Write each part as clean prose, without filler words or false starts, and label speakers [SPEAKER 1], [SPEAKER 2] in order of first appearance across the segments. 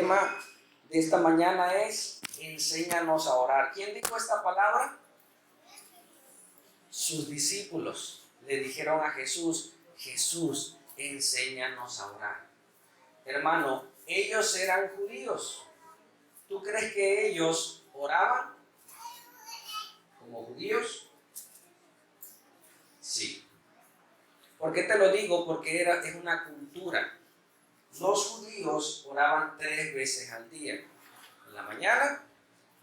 [SPEAKER 1] tema de esta mañana es enséñanos a orar. ¿Quién dijo esta palabra? Sus discípulos le dijeron a Jesús, Jesús, enséñanos a orar. Hermano, ellos eran judíos. ¿Tú crees que ellos oraban como judíos? Sí. ¿Por qué te lo digo? Porque es una cultura. Los judíos oraban 3 veces al día. En la mañana,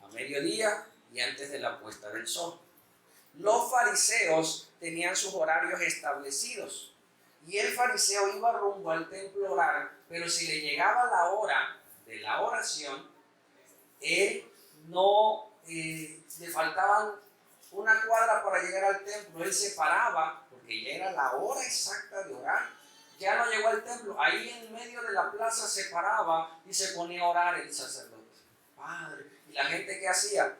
[SPEAKER 1] a mediodía y antes de la puesta del sol. Los fariseos tenían sus horarios establecidos. Y el fariseo iba rumbo al templo a orar, pero si le llegaba la hora de la oración, él no le faltaban una cuadra para llegar al templo. Él se paraba, porque ya era la hora exacta de orar. Ya no llegó al templo. Ahí en medio de la plaza se paraba y se ponía a orar el sacerdote. Padre. ¿Y la gente qué hacía?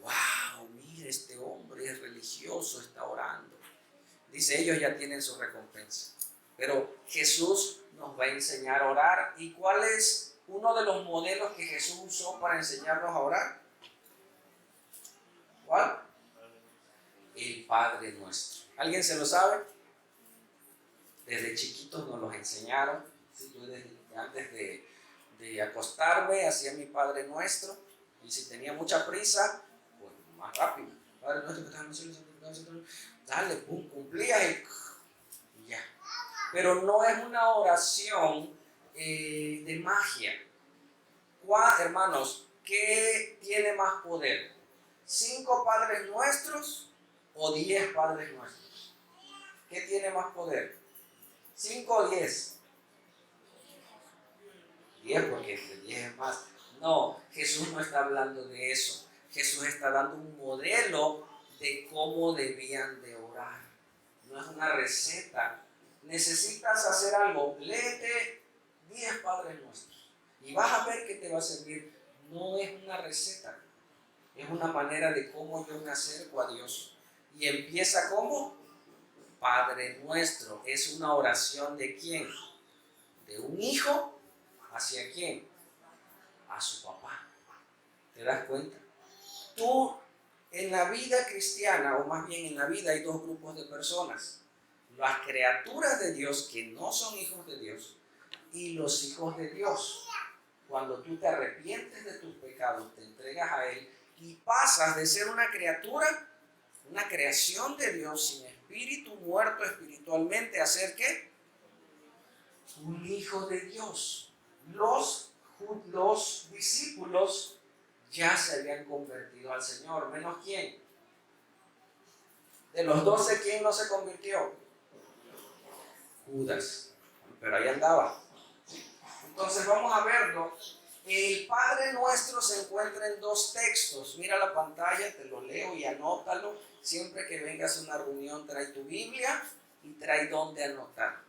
[SPEAKER 1] ¡Wow! Mire, este hombre es religioso, está orando. Dice, ellos ya tienen su recompensa. Pero Jesús nos va a enseñar a orar. ¿Y cuál es uno de los modelos que Jesús usó para enseñarnos a orar? ¿Cuál? El Padre Nuestro. ¿Alguien se lo sabe? Desde chiquitos nos los enseñaron. ¿Sí? Yo antes de acostarme hacía mi Padre Nuestro. Y si tenía mucha prisa, pues más rápido. Padre Nuestro que estás en los cielos, santificado. Dale, pum, cumplía y ya. Pero no es una oración de magia. Hermanos, ¿qué tiene más poder? ¿5 Padres Nuestros o 10 Padres Nuestros? ¿Qué tiene más poder? ¿5 o 10? 10 porque entre 10 es más. No, Jesús no está hablando de eso. Jesús está dando un modelo de cómo debían de orar. No es una receta. Necesitas hacer algo, léete 10 Padres Nuestros y vas a ver que te va a servir. No es una receta, es una manera de cómo yo me acerco a Dios. Y empieza como Padre Nuestro. Es una oración ¿de quién? De un hijo ¿hacia quién? A su papá. ¿Te das cuenta? Tú en la vida cristiana, o más bien en la vida, hay 2 grupos de personas. Las criaturas de Dios que no son hijos de Dios y los hijos de Dios. Cuando tú te arrepientes de tus pecados, te entregas a Él y pasas de ser una criatura, una creación de Dios sin espíritu, muerto espiritualmente, a ser ¿qué? Un hijo de Dios. Los discípulos ya se habían convertido al Señor, menos ¿quién? De los 12, ¿quién no se convirtió? Judas, pero ahí andaba. Entonces vamos a verlo. El Padre Nuestro se encuentra en 2 textos. Mira la pantalla, te lo leo y anótalo. Siempre que vengas a una reunión, trae tu Biblia y trae donde anotar.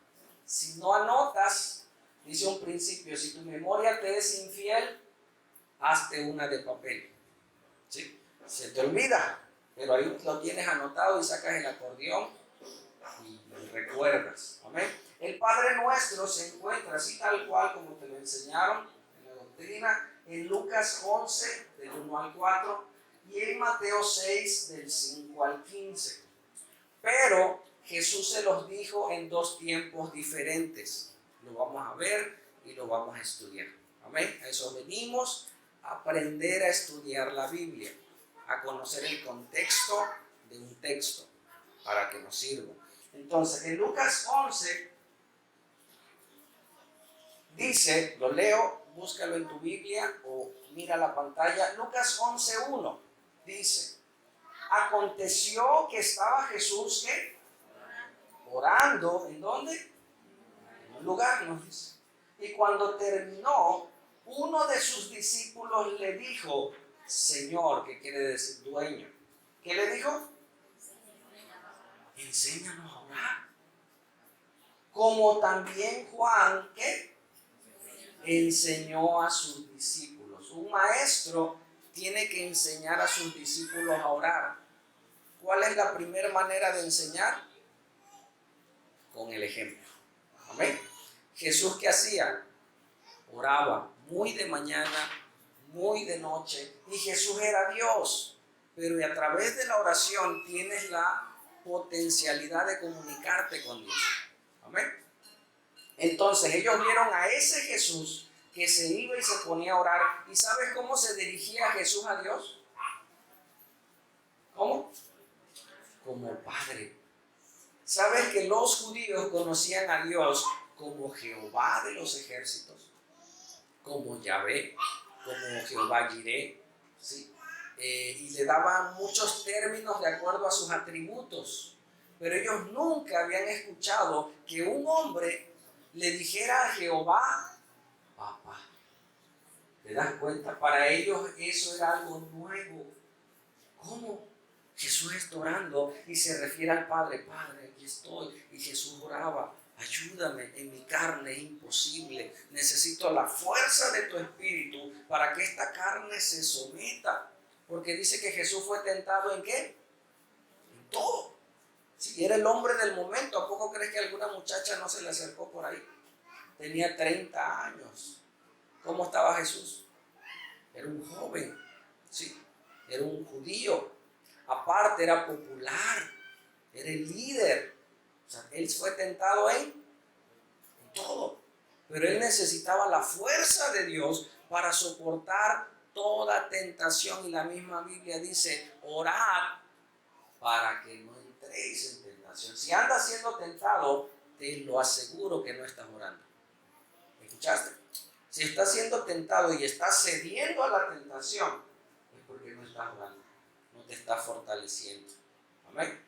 [SPEAKER 1] Si no anotas, dice un principio, si tu memoria te es infiel, hazte una de papel. ¿Sí? Se te olvida, pero ahí lo tienes anotado y sacas el acordeón y recuerdas. Amén. El Padre Nuestro se encuentra así tal cual como te lo enseñaron en la doctrina, en Lucas 11, del 1 al 4, y en Mateo 6, del 5 al 15. Pero Jesús se los dijo en 2 tiempos diferentes. Lo vamos a ver y lo vamos a estudiar. Amén. A eso venimos, a aprender a estudiar la Biblia, a conocer el contexto de un texto para que nos sirva. Entonces, en Lucas 11 dice, lo leo, búscalo en tu Biblia o mira la pantalla. Lucas 11:1 dice, aconteció que estaba Jesús ¿qué? Orando. ¿En dónde? En un lugar, nos dice. Y cuando terminó, uno de sus discípulos le dijo, Señor, que quiere decir dueño. ¿Qué le dijo? Enséñanos a orar. Como también Juan, ¿qué? Enseñó a sus discípulos. Un maestro tiene que enseñar a sus discípulos a orar. ¿Cuál es la primera manera de enseñar? Con el ejemplo. Amén. Jesús, ¿qué hacía? oraba muy de mañana, muy de noche, y Jesús era Dios. Pero a través de la oración tienes la potencialidad de comunicarte con Dios. Amén. Entonces ellos vieron a ese Jesús que se iba y se ponía a orar. ¿Y sabes cómo se dirigía Jesús a Dios? ¿Cómo? Como Padre. ¿Sabes que los judíos conocían a Dios como Jehová de los ejércitos? Como Yahvé, como Jehová Jireh, ¿sí? Y le daban muchos términos de acuerdo a sus atributos. Pero ellos nunca habían escuchado que un hombre le dijera a Jehová, papá. ¿Te das cuenta? Para ellos eso era algo nuevo. ¿Cómo? Jesús está orando y se refiere al Padre. Padre, aquí estoy. Y Jesús oraba. Ayúdame, en mi carne es imposible. Necesito la fuerza de tu espíritu para que esta carne se someta. Porque dice que Jesús fue tentado ¿en qué? En todo. Si era el hombre del momento, ¿a poco crees que alguna muchacha no se le acercó por ahí? Tenía 30 años. ¿Cómo estaba Jesús? Era un joven, sí, era un judío. Aparte era popular, era el líder. O sea, él fue tentado en todo. Pero él necesitaba la fuerza de Dios para soportar toda tentación. Y la misma Biblia dice, orad para que no entréis en tentación. Si andas siendo tentado, te lo aseguro que no estás orando. ¿Escuchaste? Si estás siendo tentado y estás cediendo a la tentación, es porque no estás orando, no te estás fortaleciendo. Amén.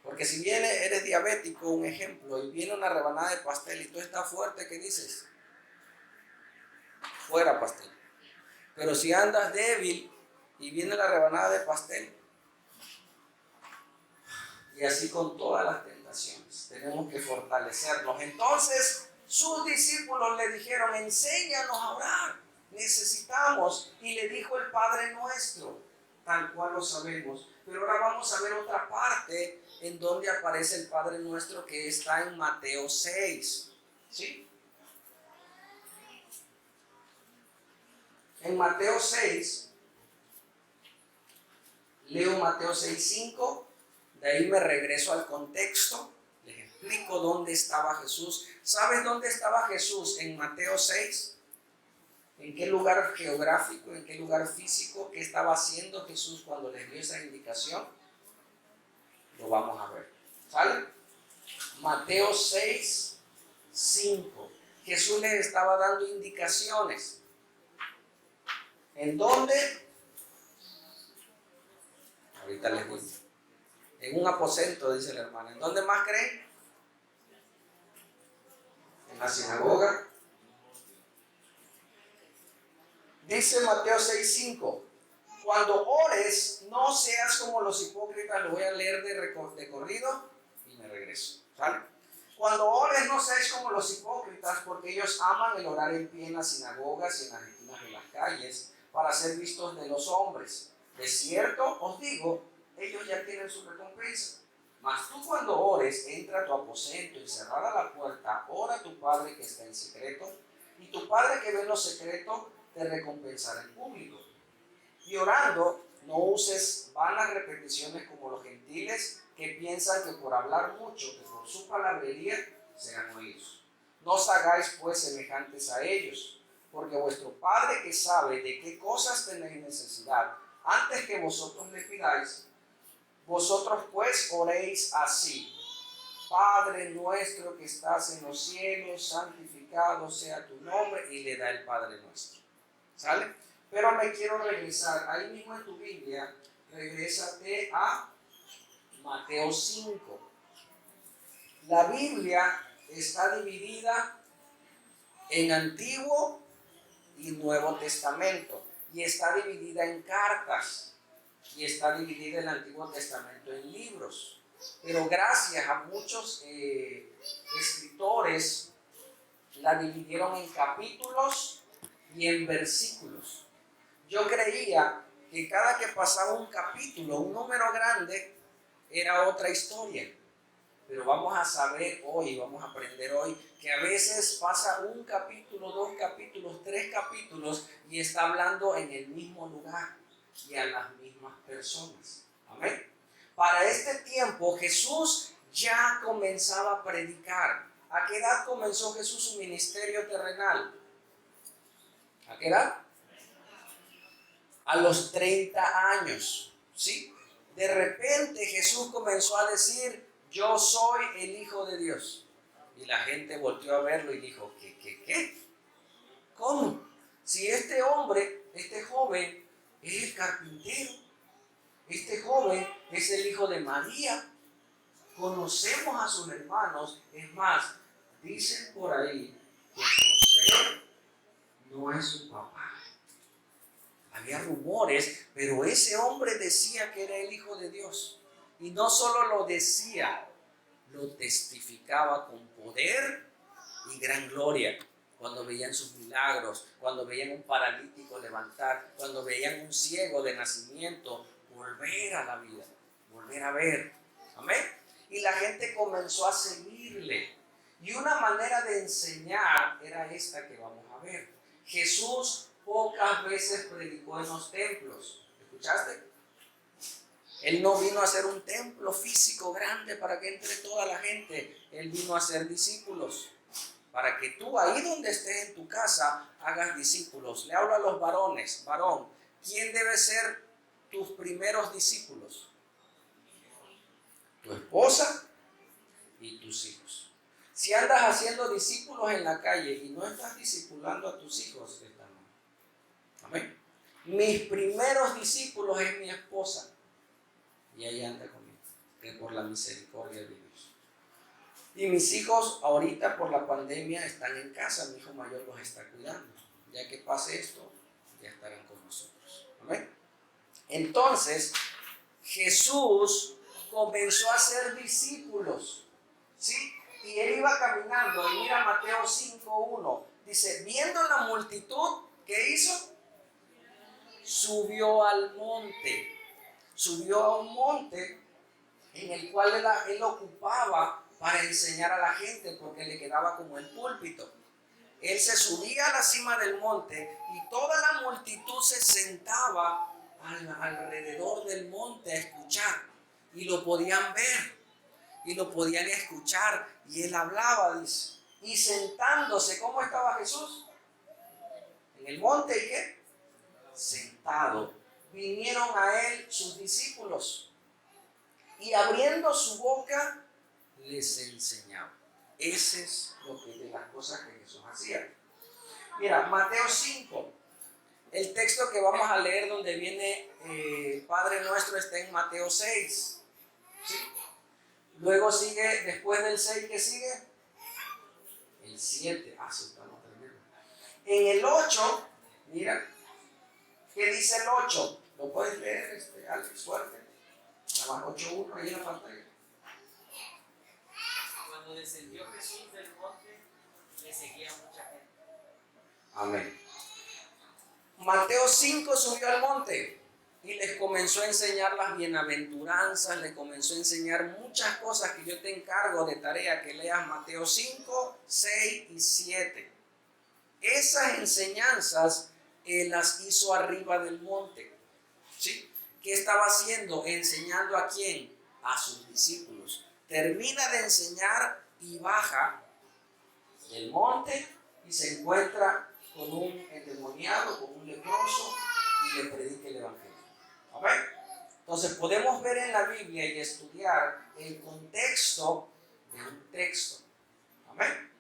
[SPEAKER 1] Porque si eres diabético, un ejemplo, y viene una rebanada de pastel y tú estás fuerte, ¿qué dices? Fuera pastel. Pero si andas débil y viene la rebanada de pastel, y así con todas las tentaciones, tenemos que fortalecernos. Entonces, sus discípulos le dijeron, enséñanos a orar, necesitamos. Y le dijo el Padre Nuestro, tal cual lo sabemos. Pero ahora vamos a ver otra parte en donde aparece el Padre Nuestro, que está en Mateo 6. ¿Sí? En Mateo 6, leo Mateo 6:5, de ahí me regreso al contexto. Les explico dónde estaba Jesús. ¿Sabes dónde estaba Jesús en Mateo 6? ¿En qué lugar geográfico, en qué lugar físico? ¿Qué estaba haciendo Jesús cuando les dio esa indicación? Lo vamos a ver. ¿Sale? Mateo 6:5. Jesús les estaba dando indicaciones. ¿En dónde? Ahorita les digo. En un aposento, dice la hermana. ¿En dónde más creen? En la sinagoga. Dice Mateo 6:5. Cuando ores, no seas como los hipócritas. Lo voy a leer de corrido y me regreso. ¿Sale? Cuando ores, no seas como los hipócritas, porque ellos aman el orar en pie en las sinagogas y en las esquinas de las calles para ser vistos de los hombres. De cierto os digo, ellos ya tienen su recompensa. Mas tú cuando ores, entra a tu aposento y cerrada la puerta, ora a tu Padre que está en secreto, y tu Padre que ve en lo secreto te recompensará en público. Y orando, no uses vanas repeticiones como los gentiles que piensan que por hablar mucho, que por su palabrería serán oídos. No os hagáis pues semejantes a ellos, porque vuestro Padre que sabe de qué cosas tenéis necesidad, antes que vosotros le pidáis, vosotros pues oréis así: Padre nuestro que estás en los cielos, santificado sea tu nombre, y le da el Padre nuestro. ¿Sale? Pero me quiero regresar, ahí mismo en tu Biblia, regrésate a Mateo 5. La Biblia está dividida en Antiguo y Nuevo Testamento, y está dividida en cartas, y está dividida el Antiguo Testamento en libros. Pero gracias a muchos escritores, la dividieron en capítulos y en versículos. Yo creía que cada que pasaba un capítulo, un número grande, era otra historia. Pero vamos a saber hoy, vamos a aprender hoy, que a veces pasa un capítulo, 2 capítulos, 3 capítulos y está hablando en el mismo lugar y a las mismas personas. Amén. Para este tiempo Jesús ya comenzaba a predicar. ¿A qué edad comenzó Jesús su ministerio terrenal? ¿A qué edad? A los 30 años, ¿sí? De repente Jesús comenzó a decir, yo soy el Hijo de Dios. Y la gente volteó a verlo y dijo, ¿qué? ¿Cómo? Si este hombre, este joven, es el carpintero, este joven es el hijo de María, conocemos a sus hermanos, es más, dicen por ahí que José no es su papá. Había rumores, pero ese hombre decía que era el Hijo de Dios. Y no solo lo decía, lo testificaba con poder y gran gloria. Cuando veían sus milagros, cuando veían un paralítico levantar, cuando veían un ciego de nacimiento volver a la vida, volver a ver. Amén. Y la gente comenzó a seguirle. Y una manera de enseñar era esta que vamos a ver. Jesús pocas veces predicó en los templos. ¿Escuchaste? Él no vino a hacer un templo físico grande para que entre toda la gente. Él vino a hacer discípulos. Para que tú ahí donde estés en tu casa hagas discípulos. Le hablo a los varones. Varón, ¿quién debe ser tus primeros discípulos? Tu esposa y tus hijos. Si andas haciendo discípulos en la calle y no estás discipulando a tus hijos, está mal. Amén. Mis primeros discípulos es mi esposa. Y ella anda conmigo, que por la misericordia de Dios. Y mis hijos ahorita por la pandemia están en casa, mi hijo mayor los está cuidando. Ya que pase esto, ya estarán con nosotros. Amén. Entonces, Jesús comenzó a hacer discípulos, ¿sí? Y él iba caminando, y mira Mateo 5:1, dice, viendo la multitud, ¿qué hizo? Subió al monte. Subió a un monte en el cual él ocupaba para enseñar a la gente porque le quedaba como el púlpito. Él se subía a la cima del monte y toda la multitud se sentaba alrededor del monte a escuchar y lo podían ver y lo podían escuchar y él hablaba, dice. Y sentándose, ¿cómo estaba Jesús? En el monte, ¿y qué? Sentado. Vinieron a él sus discípulos y abriendo su boca les enseñaba. Ese es lo que de las cosas que Jesús hacía. Mira, Mateo 5, el texto que vamos a leer donde viene Padre Nuestro está en Mateo 6. ¿Sí? Luego sigue, después del 6, ¿qué sigue? El 7. Sí, estamos terminando. En el 8, mira, ¿qué dice el 8? ¿Lo puedes leer, Alex? Fuerte. Nada más 8:1 ahí en la pantalla.
[SPEAKER 2] Cuando descendió Jesús del monte, le seguía mucha gente.
[SPEAKER 1] Amén. Mateo 5 subió al monte y les comenzó a enseñar las bienaventuranzas, les comenzó a enseñar muchas cosas que yo te encargo de tarea que leas Mateo 5, 6 y 7. Esas enseñanzas él las hizo arriba del monte. ¿Sí? ¿Qué estaba haciendo? Enseñando ¿a quién? A sus discípulos. Termina de enseñar y baja del monte y se encuentra con un endemoniado, con un leproso y le predica el evangelio. ¿Amén? Entonces podemos ver en la Biblia y estudiar el contexto de un texto. Amén.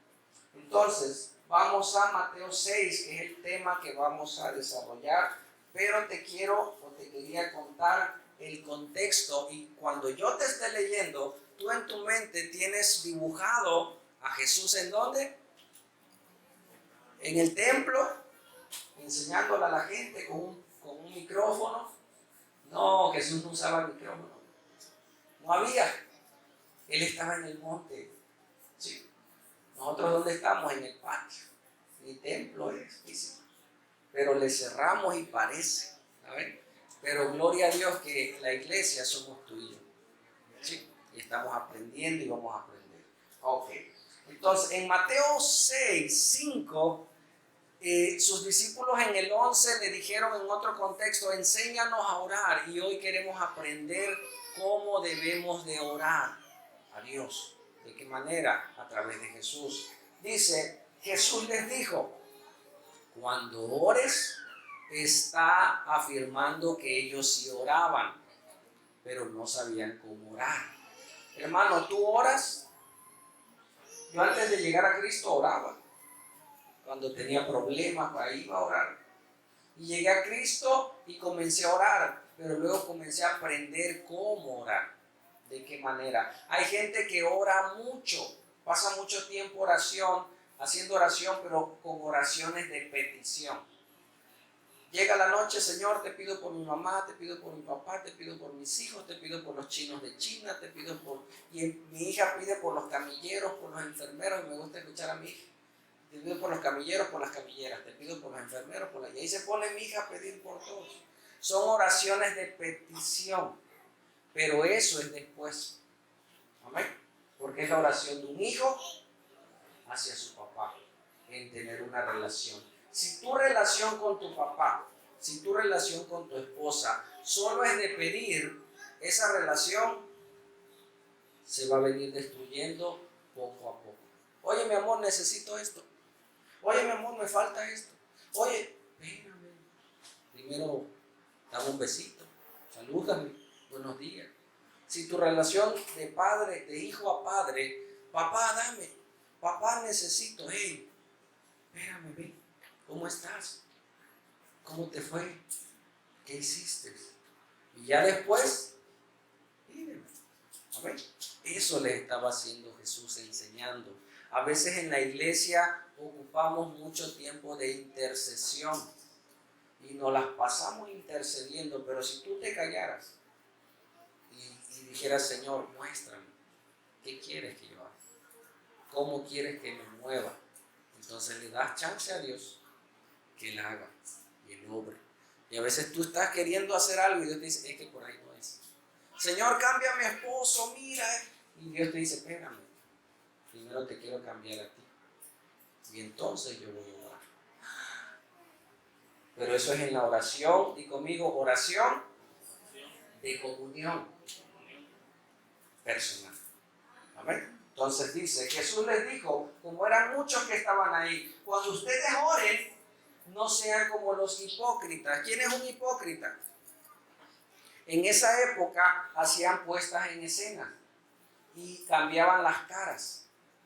[SPEAKER 1] Entonces vamos a Mateo 6, que es el tema que vamos a desarrollar, pero te quería contar el contexto y cuando yo te esté leyendo, tú en tu mente tienes dibujado a Jesús ¿en dónde? En el templo, enseñándole a la gente con un micrófono. No, Jesús no usaba micrófono. No había. Él estaba en el monte. ¿Sí? Nosotros ¿dónde estamos? En el patio. Mi templo es físico. Pero le cerramos y parece. ¿Saben? Pero gloria a Dios que la iglesia somos tú y yo. ¿Sí? estamos aprendiendo y vamos a aprender. Ok, entonces en Mateo 6:5, sus discípulos en el 11 le dijeron en otro contexto, enséñanos a orar, y hoy queremos aprender cómo debemos de orar a Dios. ¿De qué manera? A través de Jesús. Dice, Jesús les dijo, cuando ores, está afirmando que ellos sí oraban, pero no sabían cómo orar. Hermano, ¿tú oras? Yo antes de llegar a Cristo oraba. Cuando tenía problemas, ahí iba a orar. Y llegué a Cristo y comencé a orar, pero luego comencé a aprender cómo orar. ¿De qué manera? Hay gente que ora mucho, pasa mucho tiempo haciendo oración, pero con oraciones de petición. Llega la noche, Señor, te pido por mi mamá, te pido por mi papá, te pido por mis hijos, te pido por los chinos de China, te pido por... Y mi hija pide por los camilleros, por los enfermeros, y me gusta escuchar a mi hija. Te pido por los camilleros, por las camilleras, te pido por los enfermeros, por las... Y ahí se pone mi hija a pedir por todos. Son oraciones de petición, pero eso es después. Amén. Porque es la oración de un hijo hacia su papá, en tener una relación. Si tu relación con tu papá, si tu relación con tu esposa solo es de pedir, esa relación se va a venir destruyendo poco a poco. Oye, mi amor, necesito esto. Oye, mi amor, me falta esto. Oye, espérame. Primero, dame un besito. Salúdame. Buenos días. Si tu relación de padre, de hijo a padre, papá, dame. Papá, necesito. Hey, espérame, ven. ¿Cómo estás? ¿Cómo te fue? ¿Qué hiciste? Y ya después, pídeme. A ver, eso les estaba haciendo Jesús, enseñando. A veces en la iglesia ocupamos mucho tiempo de intercesión y nos las pasamos intercediendo, pero si tú te callaras y dijeras, Señor, muéstrame, ¿qué quieres que yo haga? ¿Cómo quieres que me mueva? Entonces le das chance a Dios que Él haga y Él obre. Y a veces tú estás queriendo hacer algo y Dios te dice, es que por ahí no es. Señor, cambia a mi esposo, mira. Y Dios te dice, espérame, primero te quiero cambiar a ti. Y entonces yo voy a orar. Pero eso es en la oración, y conmigo, oración de comunión personal. Amén. Entonces dice, Jesús les dijo, como eran muchos que estaban ahí, cuando ustedes oren, no sean como los hipócritas. ¿Quién es un hipócrita? En esa época hacían puestas en escena y cambiaban las caras,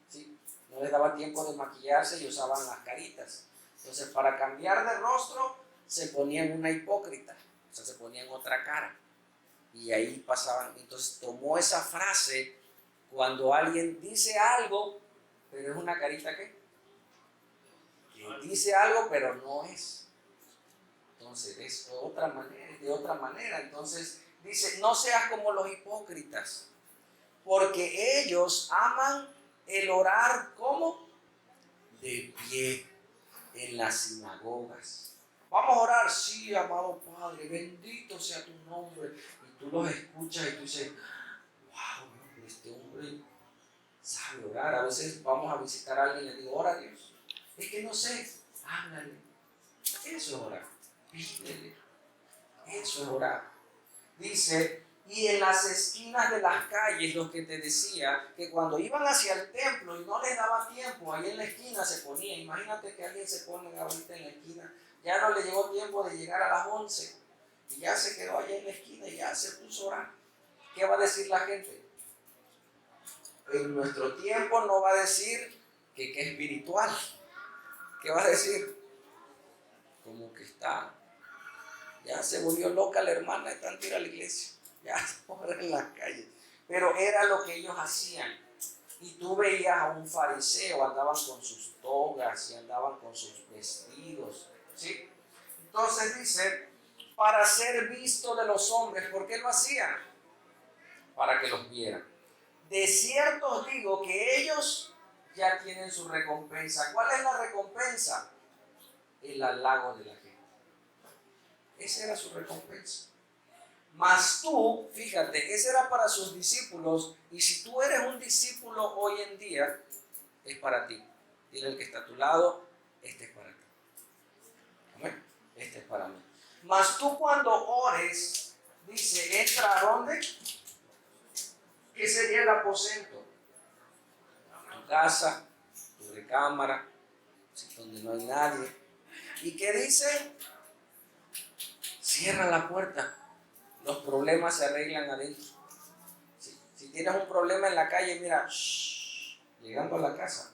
[SPEAKER 1] ¿sí? No les daba tiempo de maquillarse y usaban las caritas. Entonces, para cambiar de rostro, se ponían una hipócrita, o sea, se ponían otra cara. Y ahí pasaban. Entonces, tomó esa frase cuando alguien dice algo, pero es una carita que dice algo, pero no es. Entonces, es otra manera, de otra manera. Entonces, dice, no seas como los hipócritas, porque ellos aman el orar como de pie en las sinagogas. Vamos a orar, sí, amado Padre, bendito sea tu nombre. Y tú los escuchas y tú dices, wow, este hombre sabe orar. A veces vamos a visitar a alguien y le digo, ora a Dios. Es que no sé, háblale. Eso es orar. Pídele. Eso es orar. Dice, y en las esquinas de las calles, los que te decía, que cuando iban hacia el templo y no les daba tiempo, ahí en la esquina se ponía. Imagínate que alguien se pone ahorita en la esquina, ya no le llegó tiempo de llegar a las 11 y ya se quedó allá en la esquina y ya se puso a orar. ¿Qué va a decir la gente? En nuestro tiempo no va a decir que es espiritual. ¿Qué va a decir? Como que está, ya se volvió loca la hermana de tanto ir a la iglesia. Ya ahora en las calles. Pero era lo que ellos hacían. Y tú veías a un fariseo, andaban con sus togas y andaban con sus vestidos, ¿sí? Entonces dice, para ser visto de los hombres. ¿Por qué lo hacían? Para que los vieran. De cierto os digo que ellos ya tienen su recompensa. ¿Cuál es la recompensa? El halago de la gente. Esa era su recompensa. Mas tú, fíjate, ese era para sus discípulos, y si tú eres un discípulo hoy en día, es para ti. Dile al que está a tu lado, este es para ti. Amén. Este es para mí. Mas tú cuando ores, dice, ¿entra a dónde? ¿Qué sería el aposento? Tu casa, tu recámara, donde no hay nadie. ¿Y qué dice? Cierra la puerta. Los problemas se arreglan adentro. Si tienes un problema en la calle, mira, llegando a la casa,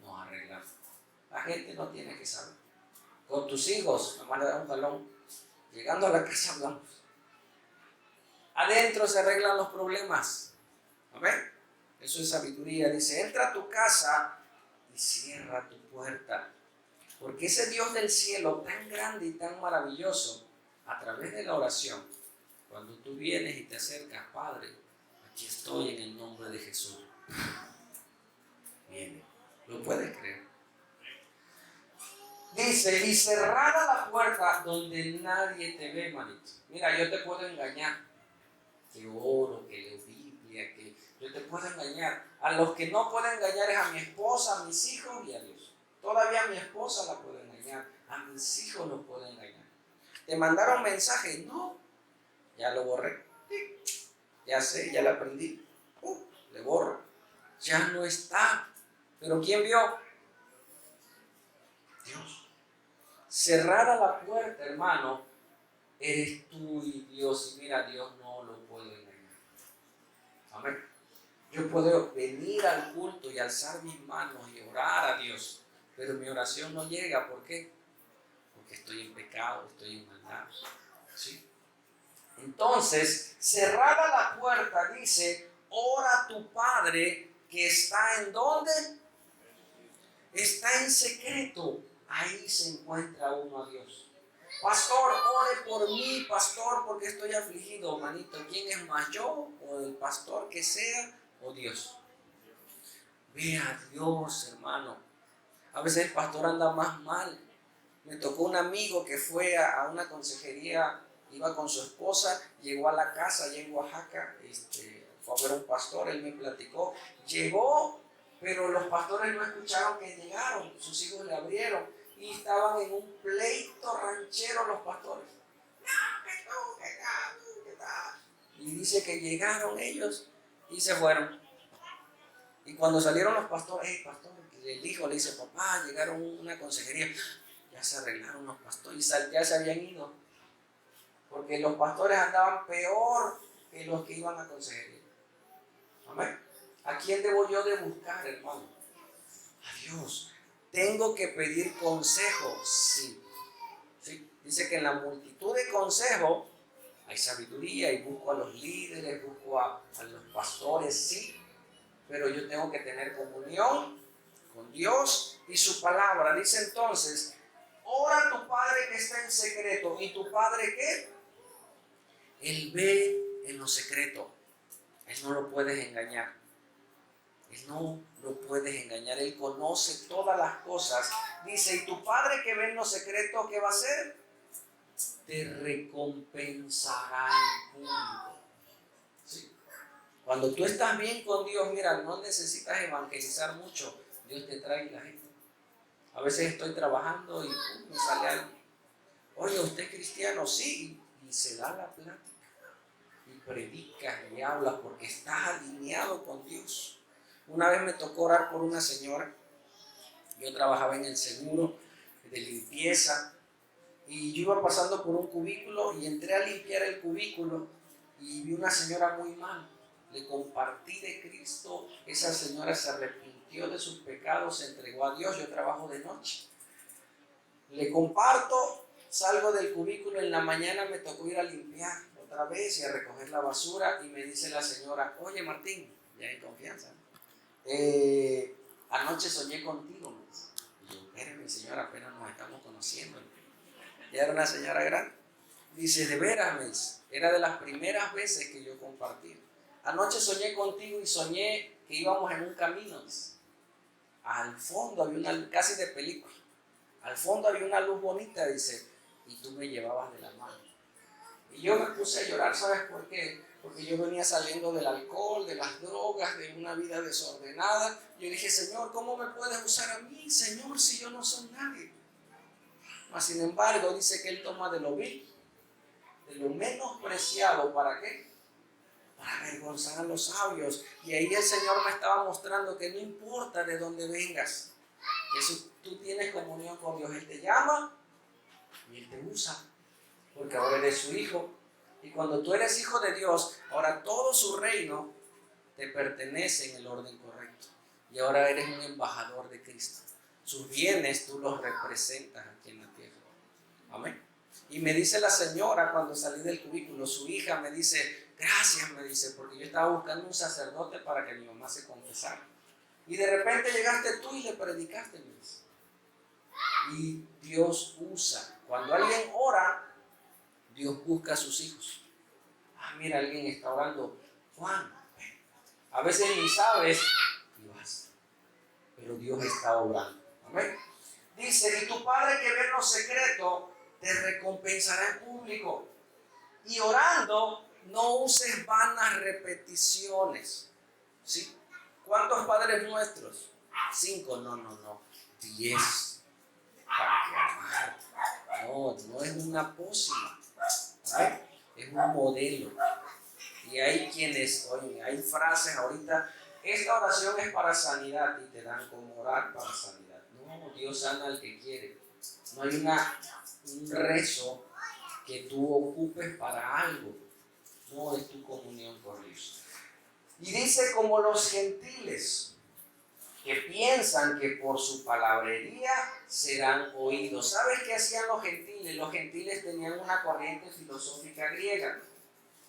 [SPEAKER 1] nos arreglamos. La gente no tiene que saber. Con tus hijos, nomás le das un jalón. Llegando a la casa hablamos. Adentro se arreglan los problemas. ¿Amén? Eso es sabiduría. Dice, entra a tu casa y cierra tu puerta. Porque ese Dios del cielo tan grande y tan maravilloso, a través de la oración, cuando tú vienes y te acercas, Padre, aquí estoy en el nombre de Jesús. Viene. ¿Lo puedes creer? Dice, y cerrada la puerta donde nadie te ve, manito. Mira, yo te puedo engañar. Que oro, que leo Biblia, que yo te puedo engañar. A los que no puedo engañar es a mi esposa, a mis hijos y a Dios. Todavía a mi esposa la puedo engañar. A mis hijos los puedo engañar. ¿Te mandaron mensaje? No. Ya lo borré. Ya sé, ya lo aprendí. Le borro. Ya no está. ¿Pero quién vio? Dios. Cerrada la puerta, hermano, eres tú y Dios. Y mira, Dios no lo puedo engañar. Amén. Yo puedo venir al culto y alzar mis manos y orar a Dios, pero mi oración no llega. ¿Por qué? Porque estoy en pecado, estoy en maldad. ¿Sí? Entonces, cerrada la puerta, dice, ora a tu Padre que está ¿en dónde? Está en secreto. Ahí se encuentra uno a Dios. Pastor, ore por mí, pastor, porque estoy afligido, manito. ¿Quién es más, yo o el pastor que sea o Dios? Ve a Dios, hermano. A veces el pastor anda más mal. Me tocó un amigo que fue a una consejería, iba con su esposa, llegó a la casa allá en Oaxaca, fue a ver a un pastor, él me platicó, llegó, pero los pastores no escucharon que llegaron, sus hijos le abrieron y estaban en un pleito ranchero los pastores. No, que tú, que tal. Y dice que llegaron ellos y se fueron. Y cuando salieron los pastores, pastor, el hijo le dice, papá, llegaron a una consejería. Ya se arreglaron los pastores, ya se habían ido. Porque los pastores andaban peor que los que iban a consejería. Amén. ¿A quién debo yo de buscar, hermano? A Dios. ¿Tengo que pedir consejo? Sí. ¿Sí? Dice que en la multitud de consejos hay sabiduría y busco a los líderes, busco a los pastores, sí. Pero yo tengo que tener comunión con Dios y su palabra. Dice entonces, ora a tu Padre que está en secreto. ¿Y tu Padre qué? Él ve en lo secreto. Él no lo puedes engañar. Él no lo puedes engañar. Él conoce todas las cosas. Dice, ¿y tu Padre que ve en lo secreto qué va a hacer? Te recompensará en público. ¿Sí? Cuando tú estás bien con Dios, mira, no necesitas evangelizar mucho. Dios te trae la gente. A veces estoy trabajando y me sale alguien. Oye, ¿usted es cristiano? Sí. Y se da la plática. Y predicas y hablas porque estás alineado con Dios. Una vez me tocó orar por una señora. Yo trabajaba en el seguro de limpieza. Y yo iba pasando por un cubículo y entré a limpiar el cubículo. Y vi una señora muy mal. Le compartí de Cristo. Esa señora se arrepintió de sus pecados, se entregó a Dios. Yo trabajo de noche. Le comparto, salgo del cubículo, en la mañana me tocó ir a limpiar otra vez y a recoger la basura y me dice la señora, oye Martín, ya en confianza, anoche soñé contigo. Me dice. Y yo, espérame señora, apenas nos estamos conociendo. Ya era una señora grande. Dice, de veras, me dice, era de las primeras veces que yo compartí. Anoche soñé contigo y soñé que íbamos en un camino. Dice. Al fondo había una, casi de película. Al fondo había una luz bonita, dice, y tú me llevabas de la mano. Y yo me puse a llorar, ¿sabes por qué? Porque yo venía saliendo del alcohol, de las drogas, de una vida desordenada. Yo dije, Señor, ¿cómo me puedes usar a mí, Señor, si yo no soy nadie? Mas, sin embargo, dice que Él toma de lo vil, de lo menospreciado, ¿para qué? Para avergonzar a los sabios. Y ahí el Señor me estaba mostrando que no importa de dónde vengas, que si tú tienes comunión con Dios, Él te llama y Él te usa, porque ahora eres su hijo. Y cuando tú eres hijo de Dios, ahora todo su reino te pertenece en el orden correcto. Y ahora eres un embajador de Cristo. Sus bienes tú los representas aquí en la tierra. Amén. Y me dice la señora cuando salí del cubículo, su hija me dice, gracias, me dice, porque yo estaba buscando un sacerdote para que mi mamá se confesara. Y de repente llegaste tú y le predicaste, me dice. Y Dios usa. Cuando alguien ora, Dios busca a sus hijos. Ah, mira, alguien está orando. Juan, a veces ni sabes y vas. Pero Dios está orando. Amén. Dice, y tu Padre que ve en lo secreto, te recompensará en público. Y orando, no uses vanas repeticiones. ¿Sí? ¿Cuántos Padres Nuestros? 5, no. 10. Para que amar. No es una pócima. ¿Right? Es un modelo. Y hay quienes, oye, hay frases ahorita, esta oración es para sanidad y te dan como orar para sanidad. No, Dios sana al que quiere. No hay un rezo que tú ocupes para algo. No es tu comunión con Dios. Y dice como los gentiles que piensan que por su palabrería serán oídos. ¿Sabes qué hacían los gentiles? Los gentiles tenían una corriente filosófica griega.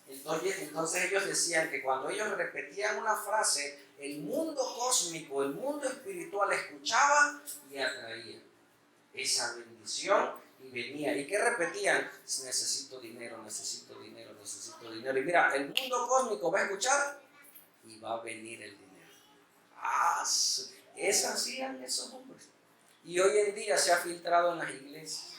[SPEAKER 1] Entonces ellos decían que cuando ellos repetían una frase, el mundo cósmico, el mundo espiritual escuchaba y atraía esa bendición y venía. ¿Y qué repetían? Necesito dinero, necesito dinero, necesito dinero. Y mira, el mundo cósmico va a escuchar y va a venir el dinero. Eso hacían esos hombres. Y hoy en día se ha filtrado en las iglesias.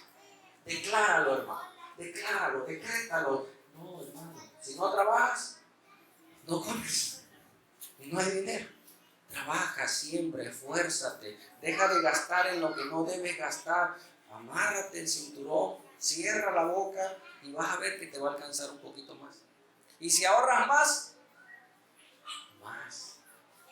[SPEAKER 1] Decláralo, hermano. Decláralo, decrétalo. No, hermano. Si no trabajas, no comes. Y no hay dinero. Trabaja, siempre, esfuérzate. Deja de gastar en lo que no debes gastar. Amárrate el cinturón, cierra la boca y vas a ver que te va a alcanzar un poquito más. Y si ahorras más,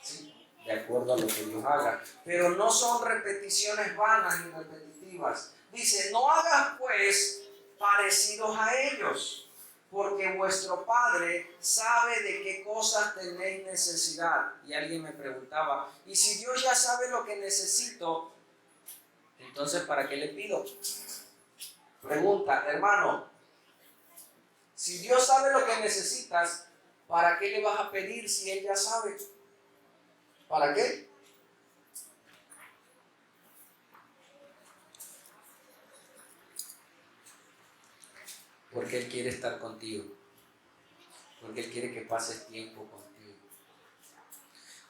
[SPEAKER 1] ¿sí? De acuerdo a lo que Dios haga. Pero no son repeticiones vanas ni repetitivas. Dice, no hagas pues parecidos a ellos, porque vuestro Padre sabe de qué cosas tenéis necesidad. Y alguien me preguntaba, ¿y si Dios ya sabe lo que necesito, entonces para qué le pido? Pregunta, hermano, si Dios sabe lo que necesitas, ¿para qué le vas a pedir si Él ya sabe? ¿Para qué? Porque Él quiere estar contigo. Porque Él quiere que pases tiempo contigo.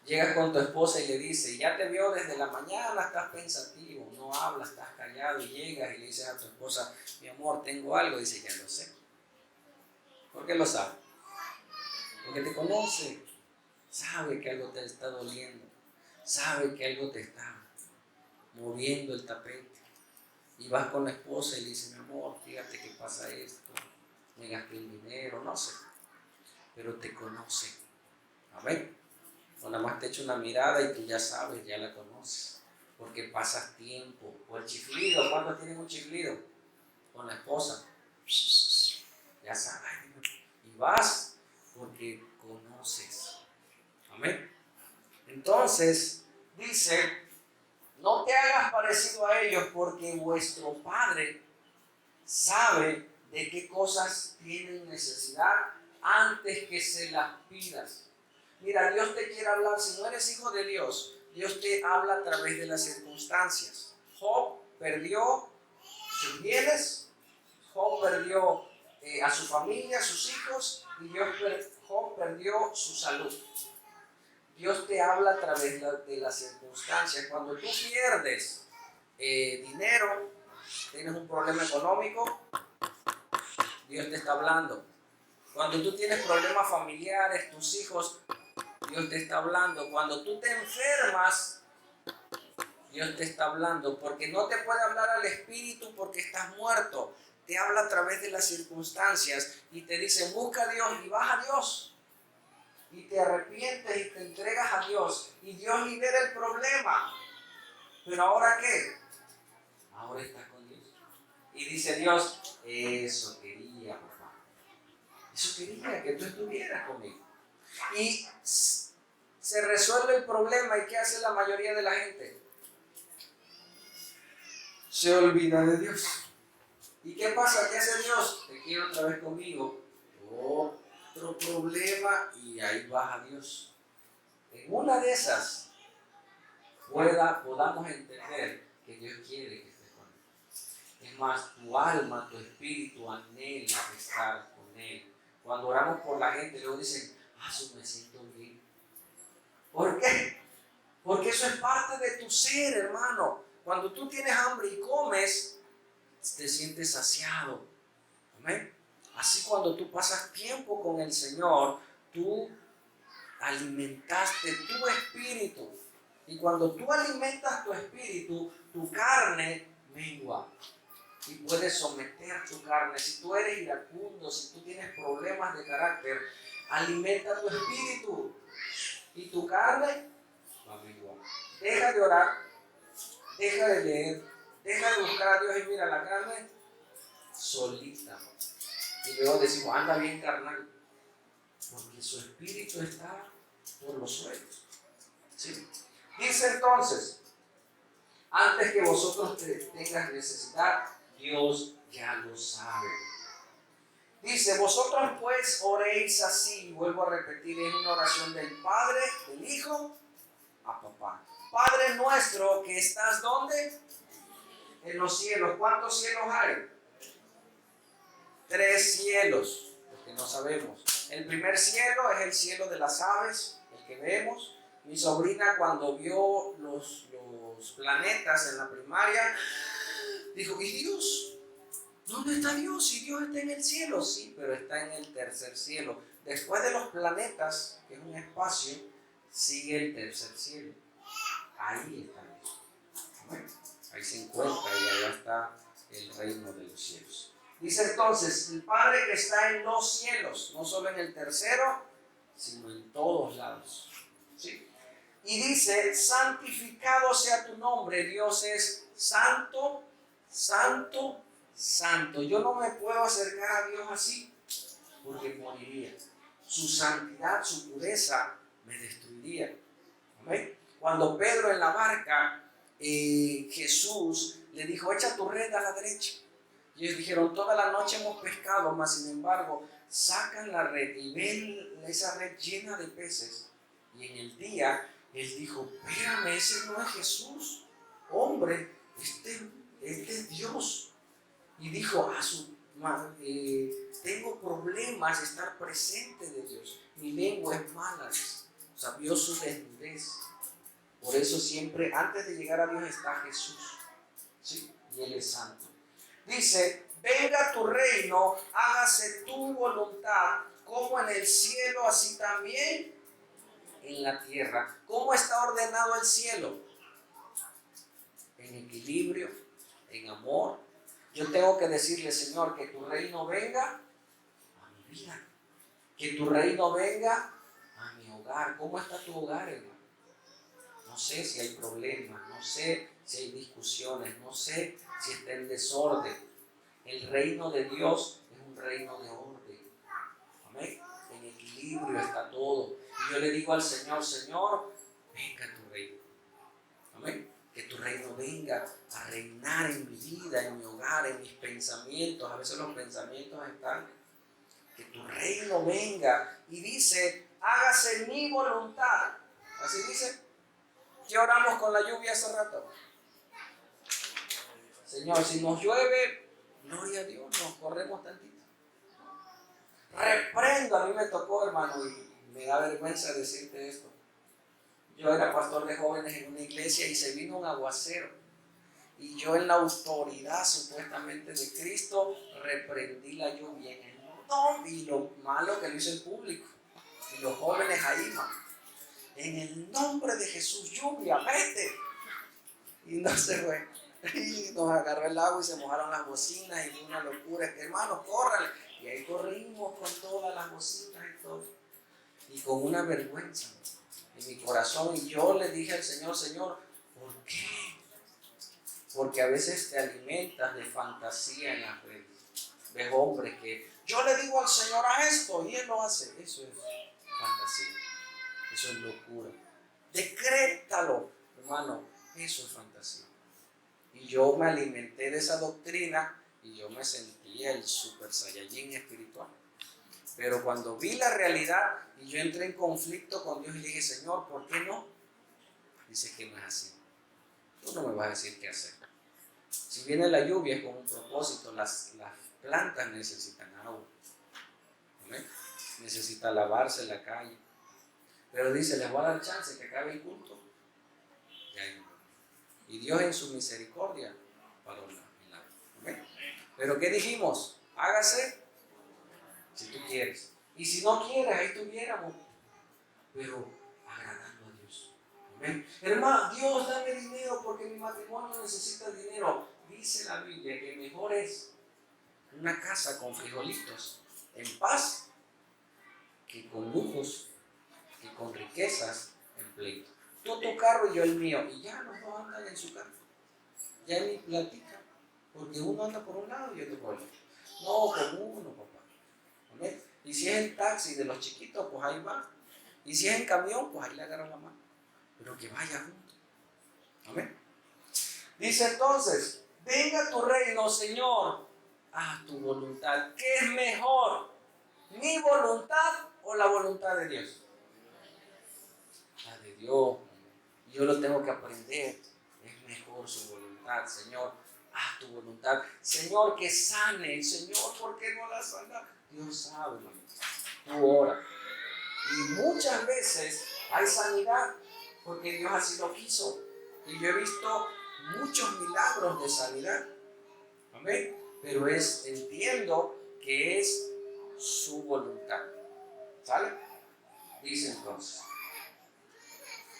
[SPEAKER 1] Llegas con tu esposa y le dices, ya te vio desde la mañana, estás pensativo, no hablas, estás callado, y llegas y le dices a tu esposa, mi amor, tengo algo. Dice, ya lo sé. ¿Por qué lo sabe? Porque te conoce. Sabe que algo te está doliendo. Sabe que algo te está moviendo el tapete. Y vas con la esposa y le dices, mi amor, fíjate que pasa esto, me gasté el dinero, no sé. Pero te conoce. Amén. O nada más te echa una mirada y tú ya sabes, ya la conoces. Porque pasas tiempo. O el chiflido, ¿cuántos tienen un chiflido? Con la esposa. Ya sabes. Y vas porque conoces. Amén. Entonces, dice, no te hagas parecido a ellos porque vuestro Padre sabe de qué cosas tienen necesidad antes que se las pidas. Mira, Dios te quiere hablar. Si no eres hijo de Dios, Dios te habla a través de las circunstancias. Job perdió sus bienes, Job perdió a su familia, a sus hijos, y Job perdió su salud. Dios te habla a través de las circunstancias. Cuando tú pierdes dinero, tienes un problema económico, Dios te está hablando. Cuando tú tienes problemas familiares, tus hijos, Dios te está hablando. Cuando tú te enfermas, Dios te está hablando. Porque no te puede hablar al espíritu porque estás muerto. Te habla a través de las circunstancias y te dice, busca a Dios y vas a Dios. Y te arrepientes y te entregas a Dios. Y Dios libera el problema. Pero ¿ahora qué? Ahora estás con Dios. Y dice Dios, eso quería, papá. Eso quería, que tú estuvieras conmigo. Y se resuelve el problema. ¿Y qué hace la mayoría de la gente? Se olvida de Dios. ¿Y qué pasa? ¿Qué hace Dios? Te quiero otra vez conmigo. Otro problema y ahí vas a Dios. En una de esas podamos entender que Dios quiere que estés con Él. Es más, tu alma, tu espíritu anhela estar con Él. Cuando oramos por la gente, luego dicen, me siento bien. ¿Por qué? Porque eso es parte de tu ser, hermano. Cuando tú tienes hambre y comes, te sientes saciado. Amén. Así cuando tú pasas tiempo con el Señor, tú alimentaste tu espíritu. Y cuando tú alimentas tu espíritu, tu carne mengua. Y puedes someter tu carne. Si tú eres iracundo, si tú tienes problemas de carácter, alimenta tu espíritu. Y tu carne va a menguar. Deja de orar, deja de leer, deja de buscar a Dios y mira la carne solita. Y luego decimos, anda bien carnal. Porque su espíritu está por los suelos. ¿Sí? Dice entonces, antes que vosotros tengas necesidad, Dios ya lo sabe. Dice, vosotros pues oréis así, vuelvo a repetir, es una oración del Padre, del Hijo, a papá. Padre nuestro que estás ¿dónde? En los cielos. ¿Cuántos cielos hay? 3 cielos, porque no sabemos. El primer cielo es el cielo de las aves, el que vemos. Mi sobrina cuando vio los planetas en la primaria, dijo, ¿y Dios? ¿Dónde está Dios? Si Dios está en el cielo. Sí, pero está en el tercer cielo. Después de los planetas, que es un espacio, sigue el tercer cielo. Ahí está Dios. Ahí se encuentra y allá está el reino de los cielos. Dice entonces, el Padre que está en los cielos, no solo en el tercero, sino en todos lados. ¿Sí? Y dice, santificado sea tu nombre. Dios es santo, santo, santo. Yo no me puedo acercar a Dios así, porque moriría. Su santidad, su pureza, me destruiría. ¿Amén? Cuando Pedro en la barca, Jesús le dijo, echa tu red a la derecha. Y ellos dijeron, toda la noche hemos pescado, mas sin embargo, sacan la red y ven esa red llena de peces. Y en el día, él dijo, espérame, ese no es Jesús, hombre, este es Dios. Y dijo, tengo problemas de estar presente de Dios. Mi lengua es mala. O sea, vio su desnudez. Por eso siempre, antes de llegar a Dios está Jesús. ¿Sí? Y Él es santo. Dice, venga tu reino, hágase tu voluntad, como en el cielo, así también en la tierra. ¿Cómo está ordenado el cielo? En equilibrio, en amor. Yo tengo que decirle, Señor, que tu reino venga a mi vida. Que tu reino venga a mi hogar. ¿Cómo está tu hogar, hermano? No sé si hay problemas, no sé si hay discusiones, no sé si está en desorden. El reino de Dios es un reino de orden. Amén. En equilibrio está todo. Y yo le digo al Señor, Señor, venga tu reino. Amén. Que tu reino venga a reinar en mi vida, en mi hogar, en mis pensamientos. A veces los pensamientos están. Que tu reino venga. Y dice, hágase mi voluntad. Así dice. ¿Qué oramos con la lluvia hace rato? Señor, si nos llueve, gloria a Dios, nos corremos tantito. Reprendo, a mí me tocó, hermano, y me da vergüenza decirte esto. Yo era pastor de jóvenes en una iglesia y se vino un aguacero. Y yo en la autoridad supuestamente de Cristo reprendí la lluvia en el nombre. Y lo malo que lo hizo el público. Y los jóvenes ahí, en el nombre de Jesús, lluvia, vete. Y no se fue. Y nos agarró el agua y se mojaron las bocinas y fue una locura. Hermanos, corran. Y ahí corrimos con todas las bocinas y todo. Y con una vergüenza en mi corazón. Y yo le dije al Señor, Señor, ¿por qué? Porque a veces te alimentas de fantasía en las redes. Ves hombres que yo le digo al Señor a esto y Él lo hace. Eso es fantasía. Eso es locura. Decrétalo, hermano. Eso es fantasía. Y yo me alimenté de esa doctrina y yo me sentía el super saiyajin espiritual. Pero cuando vi la realidad y yo entré en conflicto con Dios y le dije, Señor, ¿por qué no? Dice que no es así. Tú no me vas a decir qué hacer. Si viene la lluvia es con un propósito. Las plantas necesitan agua. ¿Amén? Necesita lavarse la calle. Pero dice, les voy a dar chance que acabe el culto. Y ahí no. Y Dios en su misericordia paró el milagro. ¿Amén? Pero ¿qué dijimos? Hágase si tú quieres. Y si no quieres, ahí estuviéramos. Pero agradando a Dios. ¿Amén? Hermano, Dios, dame dinero porque mi matrimonio necesita dinero. Dice la Biblia que mejor es una casa con frijolitos en paz que con lujos, que con riquezas en pleito. Tú tu carro y yo el mío. Y ya los dos andan en su carro. Ya ni platica. Porque uno anda por un lado y otro por el otro. No, con uno, papá. ¿Amén? Y si es el taxi de los chiquitos, pues ahí va. Y si es en camión, pues ahí le agarran la mano. Pero que vaya juntos. Amén. Dice entonces, venga tu reino, Señor, haz tu voluntad. ¿Qué es mejor? ¿Mi voluntad o la voluntad de Dios? La de Dios. Yo lo tengo que aprender. Es mejor su voluntad, Señor. Haz tu voluntad. Señor, que sane. Señor, ¿por qué no la sana? Dios sabe, hermano. Tú ora. Y muchas veces hay sanidad porque Dios así lo quiso. Y yo he visto muchos milagros de sanidad. Amén. Pero entiendo que es su voluntad. ¿Sale? Dice entonces,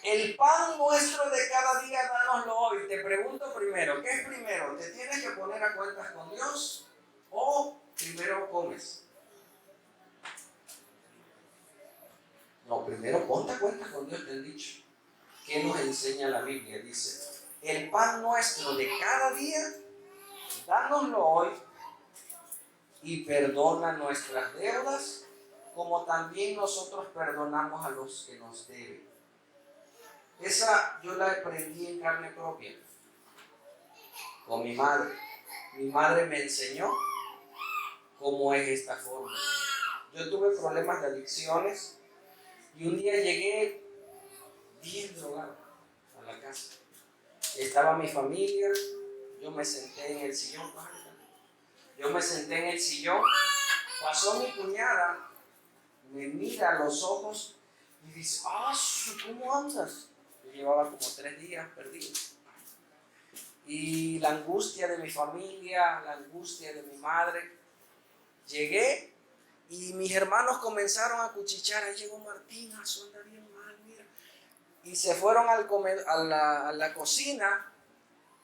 [SPEAKER 1] el pan nuestro de cada día, dánoslo hoy. Te pregunto primero, ¿qué es primero? ¿Te tienes que poner a cuentas con Dios o primero comes? No, primero ponte a cuentas con Dios, te he dicho. ¿Qué nos enseña la Biblia? Dice, el pan nuestro de cada día, dánoslo hoy y perdona nuestras deudas, como también nosotros perdonamos a los que nos deben. Esa yo la aprendí en carne propia, con mi madre. Mi madre me enseñó cómo es esta forma. Yo tuve problemas de adicciones y un día llegué bien drogado a la casa. Estaba mi familia, yo me senté en el sillón. Pasó mi cuñada, me mira a los ojos y dice, ¿cómo andas? Yo llevaba como 3 días perdido. Y la angustia de mi familia, la angustia de mi madre. Llegué y mis hermanos comenzaron a cuchichear. Ahí llegó Martín, eso anda bien mal, mira. Y se fueron a la cocina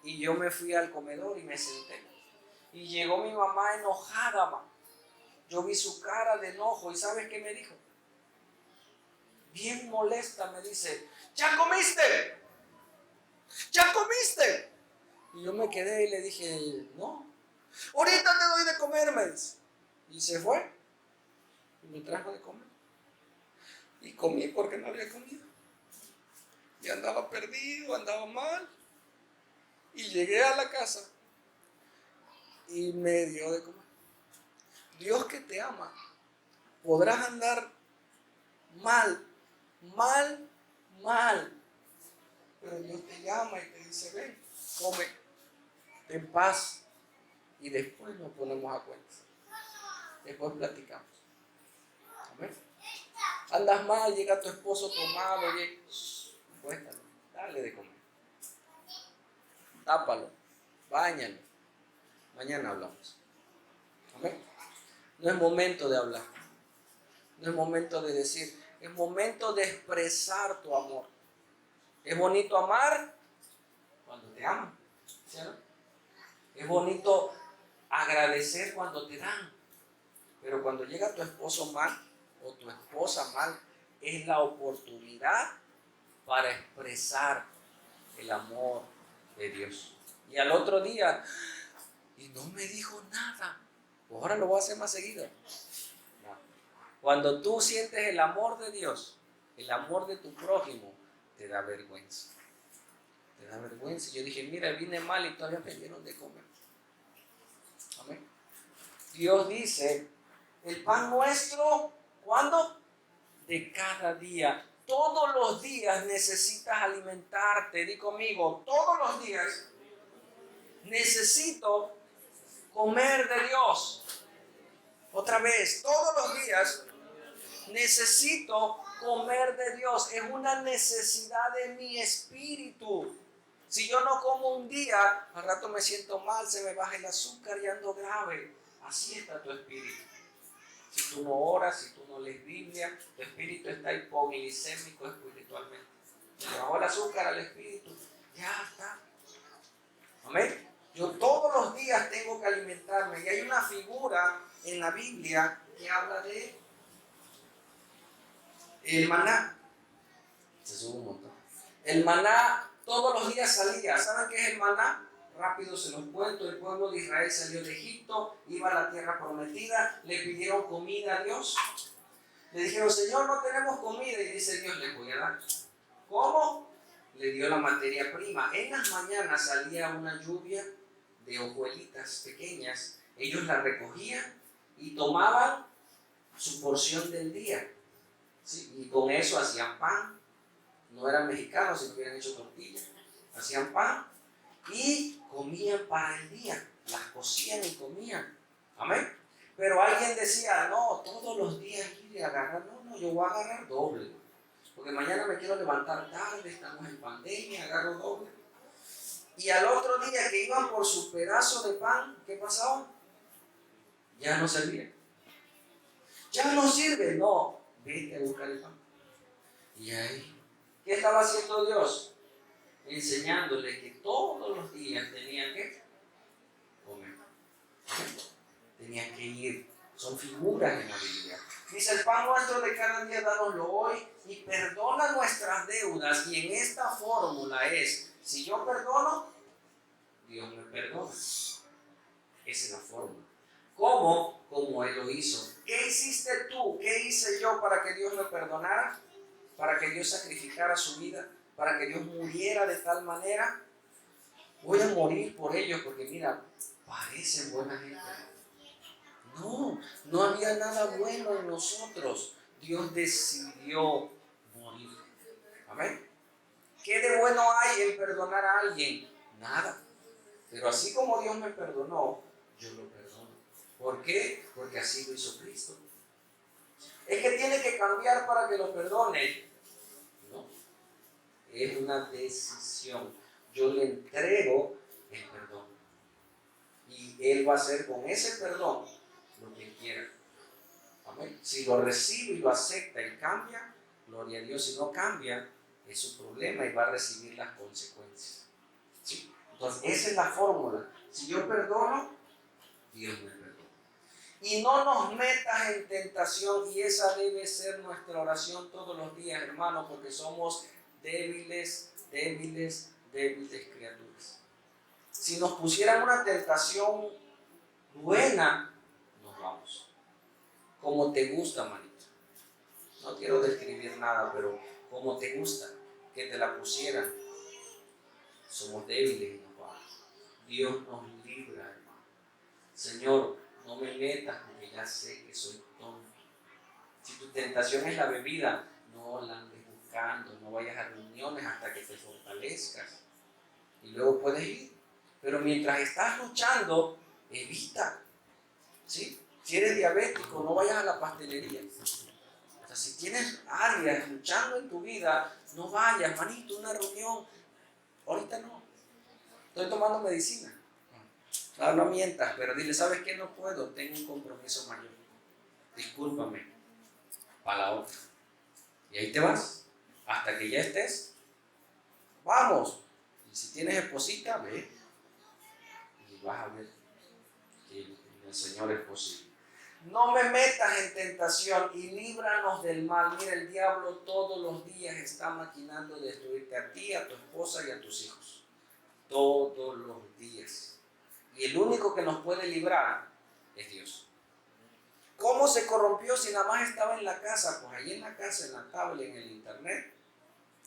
[SPEAKER 1] y yo me fui al comedor y me senté. Y llegó mi mamá enojada, Yo vi su cara de enojo y ¿sabes qué me dijo? Bien molesta me dice, ¿ya comiste? ¿Ya comiste? Y yo me quedé y le dije, no. Ahorita te doy de comer, me dice. Y se fue y me trajo de comer. Y comí porque no había comido. Y andaba perdido, andaba mal. Y llegué a la casa y me dio de comer. Dios que te ama, podrás andar mal, pero Dios te llama y te dice, ven, come, ten paz, y después nos ponemos a cuenta. Después platicamos. Amén. Andas mal, llega tu esposo tomado, acuéstalo, dale de comer. Tápalo. Báñalo. Mañana hablamos. Amén. No es momento de hablar. No es momento de decir. Es momento de expresar tu amor. Es bonito amar cuando te aman. ¿Sí o no? Es bonito agradecer cuando te dan. Pero cuando llega tu esposo mal o tu esposa mal, es la oportunidad para expresar el amor de Dios. Y al otro día, y no me dijo nada, pues ahora lo voy a hacer más seguido. No. Cuando tú sientes el amor de Dios, el amor de tu prójimo, te da vergüenza. Te da vergüenza. Yo dije, mira, vine mal y todavía me dieron de comer. Amén. Dios dice, el pan nuestro, ¿cuándo? De cada día. Todos los días necesitas alimentarte. Di conmigo, todos los días necesito comer de Dios. Otra vez, todos los días necesito comer de Dios. Es una necesidad de mi espíritu. Si yo no como un día, al rato me siento mal, se me baja el azúcar y ando grave. Así está tu espíritu. Si tú no oras, si tú no lees Biblia, tu espíritu está hipoglicémico espiritualmente. Le bajó el azúcar al espíritu, ya está. Amén. Yo todos los días tengo que alimentarme. Y hay una figura en la Biblia que habla de el maná. Se sube un montón. El maná todos los días salía. ¿Saben qué es el maná? Rápido se los cuento. El pueblo de Israel salió de Egipto, iba a la tierra prometida, le pidieron comida a Dios. Le dijeron, Señor, no tenemos comida. Y dice Dios, les voy a dar. ¿Cómo? Le dio la materia prima. En las mañanas salía una lluvia de hojuelitas pequeñas. Ellos la recogían y tomaban su porción del día. ¿Sí? Y con eso hacían pan. No eran mexicanos, sino que habían hecho tortillas. Hacían pan y comían para el día. Las cocían y comían. Amén. Pero alguien decía, no, todos los días ir a agarrar. No, yo voy a agarrar doble. Porque mañana me quiero levantar tarde, estamos en pandemia, agarro doble. Y al otro día que iban por su pedazo de pan, ¿qué pasaba? Ya no servía. Ya no sirve. No, vete a buscar el pan. Y ahí, ¿qué estaba haciendo Dios? Enseñándole que todos los días tenían que comer. Tenían que ir. Son figuras en la Biblia. Dice, el pan nuestro de cada día dánoslo hoy y perdona nuestras deudas. Y en esta fórmula es, si yo perdono, Dios me perdona. Esa es la fórmula. ¿Cómo? Como Él lo hizo. ¿Qué hiciste tú? ¿Qué hice yo para que Dios me perdonara? Para que Dios sacrificara su vida, para que Dios muriera de tal manera. Voy a morir por ellos porque mira, parecen buena gente. No, no había nada bueno en nosotros. Dios decidió morir. Amén. ¿Qué de bueno hay en perdonar a alguien? Nada. Pero así como Dios me perdonó, yo lo perdono. ¿Por qué? Porque así lo hizo Cristo. Es que tiene que cambiar para que lo perdone. No. Es una decisión. Yo le entrego el perdón. Y Él va a hacer con ese perdón lo que quiera. Amén. Si lo recibe y lo acepta y cambia, gloria a Dios. Si no cambia, es su problema y va a recibir las consecuencias. ¿Sí? Entonces, esa es la fórmula. Si yo perdono, Dios me perdona. Y no nos metas en tentación, y esa debe ser nuestra oración todos los días, hermanos, porque somos débiles criaturas. Si nos pusieran una tentación buena, nos vamos. Como te gusta, manito. No quiero describir nada, pero como te gusta que te la pusieran. Somos débiles y nos vamos. Dios nos libra, hermano. Señor, no me metas porque ya sé que soy tonto. Si tu tentación es la bebida, no la andes buscando, no vayas a reuniones hasta que te fortalezcas. Y luego puedes ir. Pero mientras estás luchando, evita. ¿Sí? Si eres diabético, no vayas a la pastelería. O sea, si tienes áreas luchando en tu vida, no vayas, manito, una reunión. Ahorita no. Estoy tomando medicina. No mientas, pero dile, ¿sabes qué? No puedo, tengo un compromiso mayor. Discúlpame, para la otra. Y ahí te vas, hasta que ya estés. Vamos. Y si tienes esposita, ve. Y vas a ver que el Señor es posible. No me metas en tentación y líbranos del mal. Mira, el diablo todos los días está maquinando destruirte a ti, a tu esposa y a tus hijos. Todos los días. Y el único que nos puede librar es Dios. ¿Cómo se corrompió si nada más estaba en la casa? Pues ahí en la casa, en la tablet, en el internet,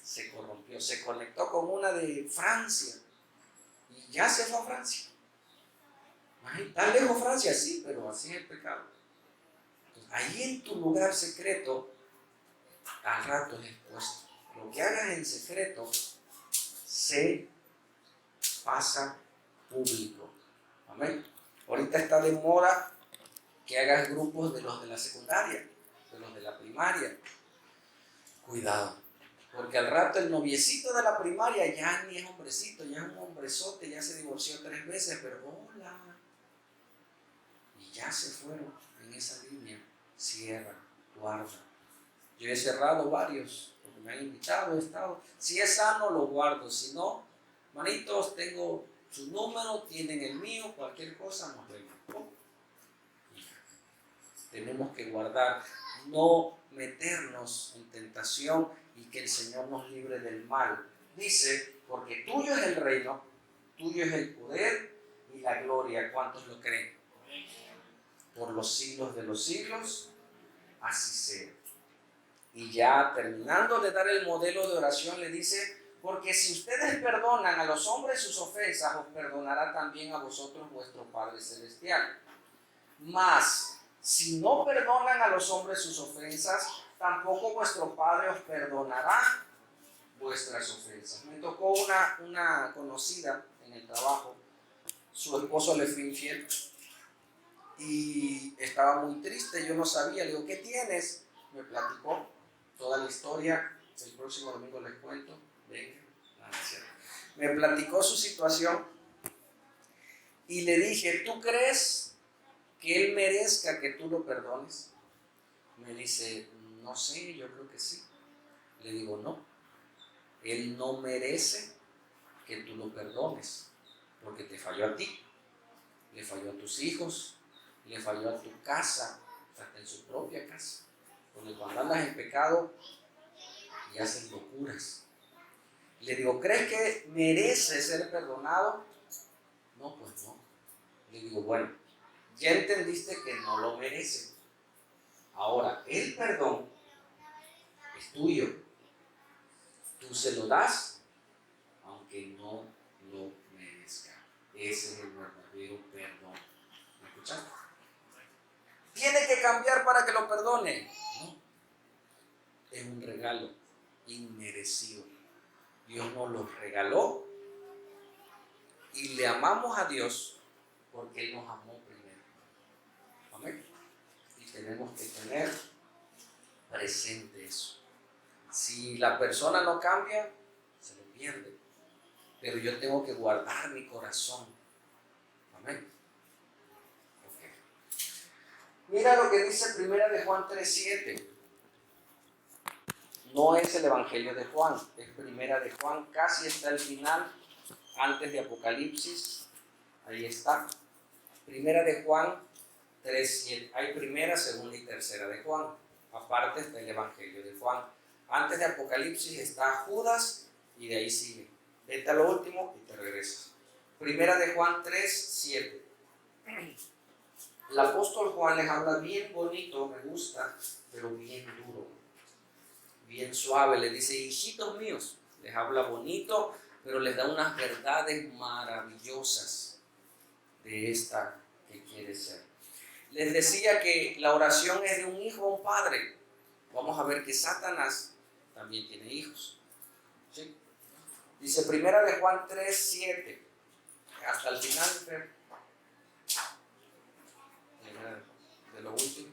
[SPEAKER 1] se corrompió. Se conectó con una de Francia y ya se fue a Francia. ¿Está lejos Francia? Sí, pero así es el pecado. Entonces, ahí en tu lugar secreto, al rato es expuesto. Lo que hagas en secreto se pasa público. Amén. Ahorita está de moda que hagas grupos de los de la secundaria, de los de la primaria. Cuidado, porque al rato el noviecito de la primaria ya ni es hombrecito, ya es un hombrezote, ya se divorció 3 veces, pero hola. Y ya se fueron en esa línea. Cierra, guarda. Yo he cerrado varios, porque me han invitado, he estado. Si es sano, lo guardo. Si no, manitos, tengo su número, tienen el mío, cualquier cosa, nos vemos. Tenemos que guardar, no meternos en tentación y que el Señor nos libre del mal. Dice, porque tuyo es el reino, tuyo es el poder y la gloria. ¿Cuántos lo creen? Por los siglos de los siglos, así sea. Y ya terminando de dar el modelo de oración, le dice, porque si ustedes perdonan a los hombres sus ofensas, os perdonará también a vosotros vuestro Padre Celestial. Mas, si no perdonan a los hombres sus ofensas, tampoco vuestro Padre os perdonará vuestras ofensas. Me tocó una conocida en el trabajo, su esposo le fue infiel y estaba muy triste, yo no sabía, le digo, ¿qué tienes? Me platicó toda la historia, el próximo domingo les cuento, venga, me platicó su situación y le dije, ¿tú crees que él merezca que tú lo perdones? Me dice, no sé, yo creo que sí. Le digo, no, él no merece que tú lo perdones, porque te falló a ti, le falló a tus hijos, le falló a tu casa, hasta en su propia casa. Porque cuando andas en pecado y haces locuras. Le digo, ¿crees que merece ser perdonado? No, pues no. Le digo, bueno, ya entendiste que no lo merece. Ahora, el perdón es tuyo. Tú se lo das, aunque no lo merezca. Ese es el verdadero perdón. ¿Me escuchaste? ¿Tiene que cambiar para que lo perdone? No. Es un regalo inmerecido. Dios nos lo regaló y le amamos a Dios porque Él nos amó primero. Amén. Y tenemos que tener presente eso. Si la persona no cambia, se lo pierde. Pero yo tengo que guardar mi corazón. Amén. Okay. Mira lo que dice 1 de Juan 3:7. No es el Evangelio de Juan, es 1 de Juan, casi está al final, antes de Apocalipsis. Ahí está. 1 de Juan 3:7. Hay primera, segunda y tercera de Juan. Aparte está el Evangelio de Juan. Antes de Apocalipsis está Judas y de ahí sigue. Vete a lo último y te regresas. 1 de Juan 3:7. El apóstol Juan les habla bien bonito, me gusta, pero bien duro, bien suave. Les dice, hijitos míos, les habla bonito, pero les da unas verdades maravillosas de esta que quiere ser. Les decía que la oración es de un hijo a un padre. Vamos a ver que Satanás también tiene hijos. ¿Sí? Dice 1 de Juan 3:7. Hasta el final, de lo último.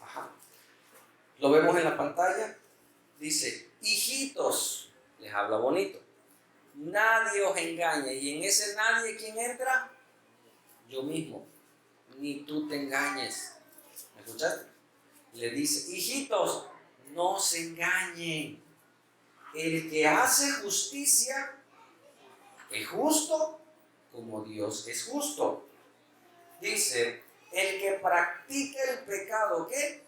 [SPEAKER 1] Ajá. Lo vemos en la pantalla. Dice, hijitos, les habla bonito. nadie os engañe. Y en ese nadie, ¿quién entra? Yo mismo. Ni tú te engañes. ¿Me escuchaste? Le dice, hijitos, no se engañen. El que hace justicia es justo como Dios es justo. Dice, el que practica el pecado, ¿qué?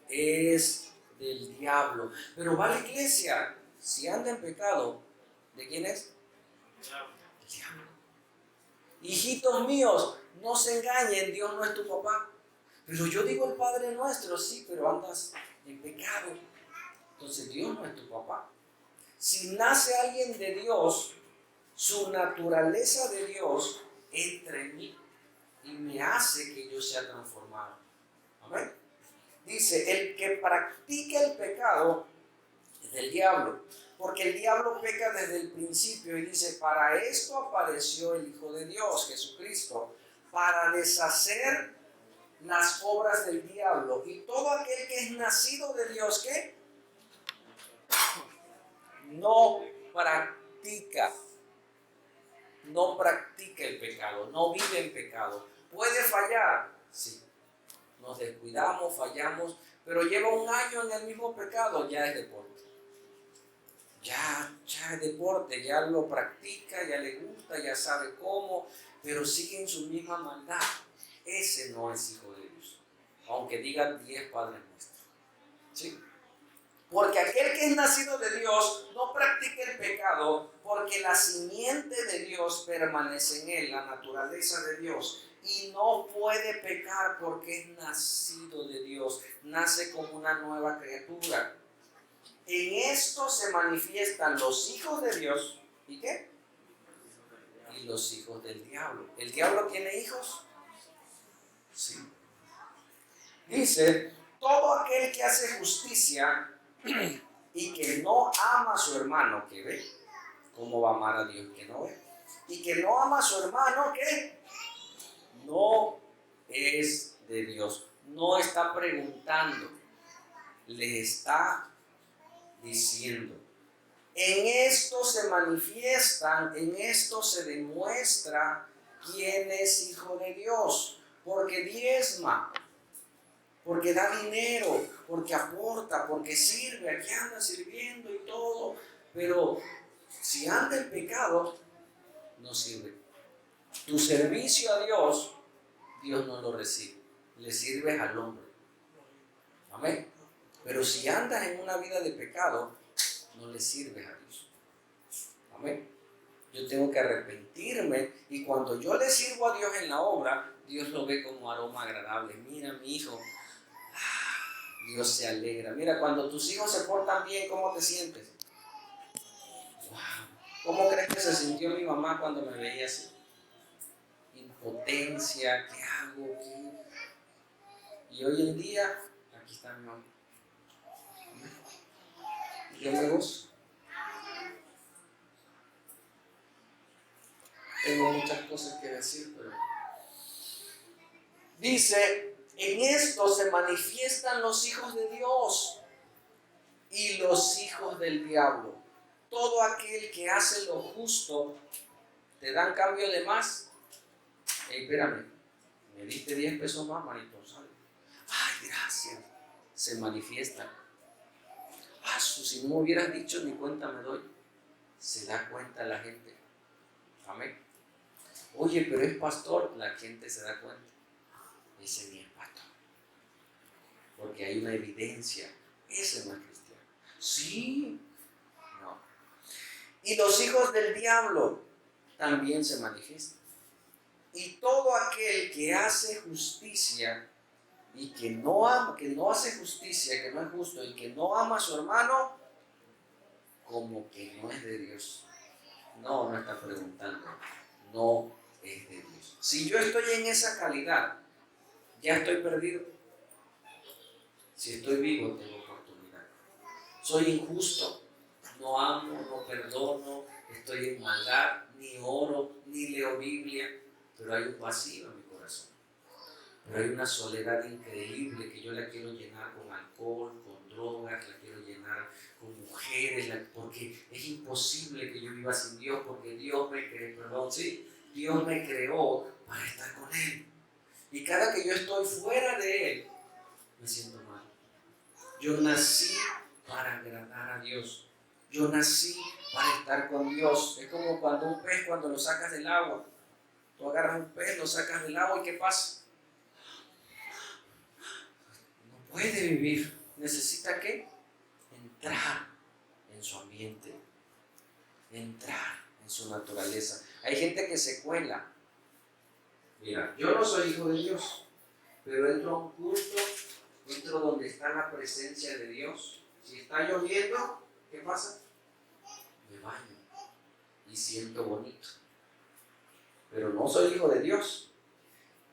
[SPEAKER 1] Es del diablo. Pero va a la iglesia, si anda en pecado, ¿de quién es? El diablo. Hijitos míos, no se engañen, Dios no es tu papá. Pero yo digo el Padre Nuestro, sí, pero andas en pecado. Entonces Dios no es tu papá. Si nace alguien de Dios, su naturaleza de Dios entra en mí y me hace que yo sea transformado. Amén. Dice, el que practica el pecado es del diablo, porque el diablo peca desde el principio y dice, para esto apareció el Hijo de Dios, Jesucristo, para deshacer las obras del diablo. Y todo aquel que es nacido de Dios, ¿qué? No practica el pecado, no vive en pecado. ¿Puede fallar? Sí. Nos descuidamos, fallamos, pero lleva un año en el mismo pecado, ya es deporte. Ya es deporte, ya lo practica, ya le gusta, ya sabe cómo, pero sigue en su misma maldad. Ese no es hijo de Dios, aunque diga 10 padres nuestros. ¿Sí? Porque aquel que es nacido de Dios no practica el pecado, porque la simiente de Dios permanece en él, la naturaleza de Dios, y no puede pecar porque es nacido de Dios, nace como una nueva criatura. En esto se manifiestan los hijos de Dios, ¿y qué? Y los hijos del diablo. ¿El diablo tiene hijos? Sí. Dice, todo aquel que hace justicia y que no ama a su hermano que ve, ¿cómo va a amar a Dios que no ve? Y que no ama a su hermano que no es de Dios. No está preguntando, le está diciendo. En esto se manifiestan, en esto se demuestra quién es hijo de Dios, porque diezma, porque da dinero, porque aporta, porque sirve, aquí anda sirviendo y todo, pero si anda en pecado, no sirve. Tu servicio a Dios, Dios no lo recibe, le sirves al hombre. Amén. Pero si andas en una vida de pecado, no le sirves a Dios. Amén. Yo tengo que arrepentirme y cuando yo le sirvo a Dios en la obra, Dios lo ve como aroma agradable. Mira, mi hijo, Dios se alegra. Mira, cuando tus hijos se portan bien, ¿cómo te sientes? Wow. ¿Cómo crees que se sintió mi mamá cuando me veía así? Impotencia, ¿qué hago? ¿Qué? Y hoy en día, aquí está mi mamá. Y yo me gozo. Tengo muchas cosas que decir, pero... Dice, en esto se manifiestan los hijos de Dios y los hijos del diablo. Todo aquel que hace lo justo, te dan cambio de más. Hey, espérame, me diste 10 pesos más, manito, ¿sabes? Ay, gracias. Se manifiesta. Si no me hubieras dicho, ni cuenta me doy. Se da cuenta la gente. Amén. Oye, pero es pastor, la gente se da cuenta. Ese ni es pastor. Porque hay una evidencia. Ese no es cristiano. Sí. No. Y los hijos del diablo también se manifiestan. Y todo aquel que hace justicia y que no hace justicia, que no es justo y que no ama a su hermano, como que no es de Dios. No está preguntando. No es de Dios. Si yo estoy en esa calidad, ya estoy perdido. Si estoy vivo, tengo oportunidad. Soy injusto, no amo, no perdono, estoy en maldad, ni oro, ni leo Biblia, pero hay un vacío en mi corazón. Pero hay una soledad increíble que yo la quiero llenar con alcohol, con drogas, la quiero llenar con mujeres, porque es imposible que yo viva sin Dios, porque Dios me creó, perdón, sí, Dios me creó para estar con Él. Y cada que yo estoy fuera de Él, me siento mal. Yo nací para agradar a Dios. Yo nací para estar con Dios. Es como cuando un pez, cuando lo sacas del agua. Tú agarras un pez, lo sacas del agua y ¿qué pasa? No puede vivir. ¿Necesita qué? Entrar en su ambiente. Entrar en su naturaleza. Hay gente que se cuela. Mira, yo no soy hijo de Dios, pero entro a un culto, entro donde está la presencia de Dios. Si está lloviendo, ¿qué pasa? Me baño y siento bonito. Pero no soy hijo de Dios.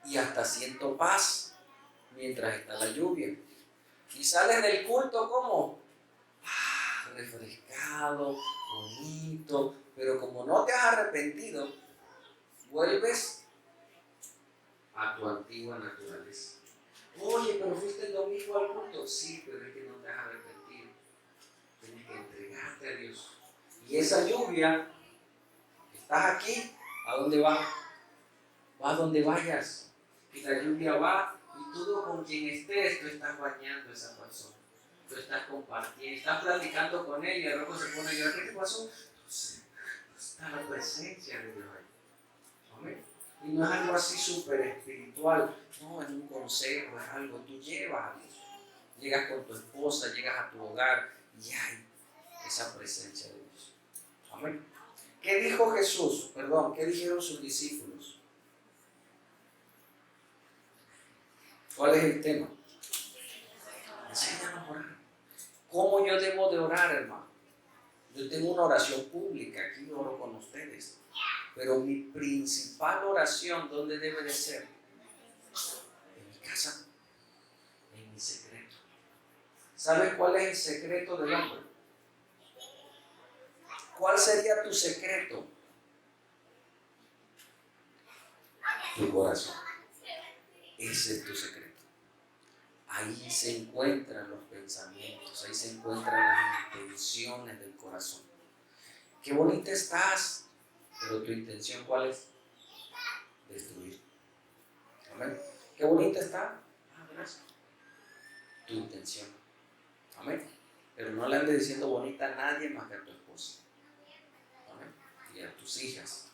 [SPEAKER 1] Y hasta siento paz mientras está la lluvia. Y sales del culto como refrescado, bonito, pero como no te has arrepentido, vuelves a tu antigua naturaleza. Oye, pero fuiste el domingo al culto. Sí, pero es que no te has arrepentido. Tienes que entregarte a Dios. Y esa lluvia, estás aquí, ¿a dónde vas? Vas donde vayas. Y la lluvia va, y tú con quien estés, tú estás bañando a esa persona. Tú estás compartiendo, estás platicando con ella, y luego se pone a llorar. ¿Qué te pasó? Entonces, está la presencia de Dios ahí. Amén. Y no es algo así súper espiritual, no, es un consejo, es algo, tú llevas a Dios. Llegas con tu esposa, llegas a tu hogar y hay esa presencia de Dios. Amén. ¿Qué dijo Jesús? Perdón, ¿qué dijeron sus discípulos? ¿Cuál es el tema? Enséñanos a orar. ¿Cómo yo debo de orar, hermano? Yo tengo una oración pública, aquí oro con ustedes. Pero mi principal oración, ¿dónde debe de ser? En mi casa, en mi secreto. ¿Sabes cuál es el secreto del hombre? ¿Cuál sería tu secreto? Tu corazón. Ese es tu secreto. Ahí se encuentran los pensamientos, ahí se encuentran las intenciones del corazón. Qué bonita estás, pero tu intención ¿cuál es? Destruir. Amén. Qué bonita está. Gracias. Tu intención. Amén. Pero no le andes diciendo bonita a nadie más que a tu esposa. Amén. Y a tus hijas.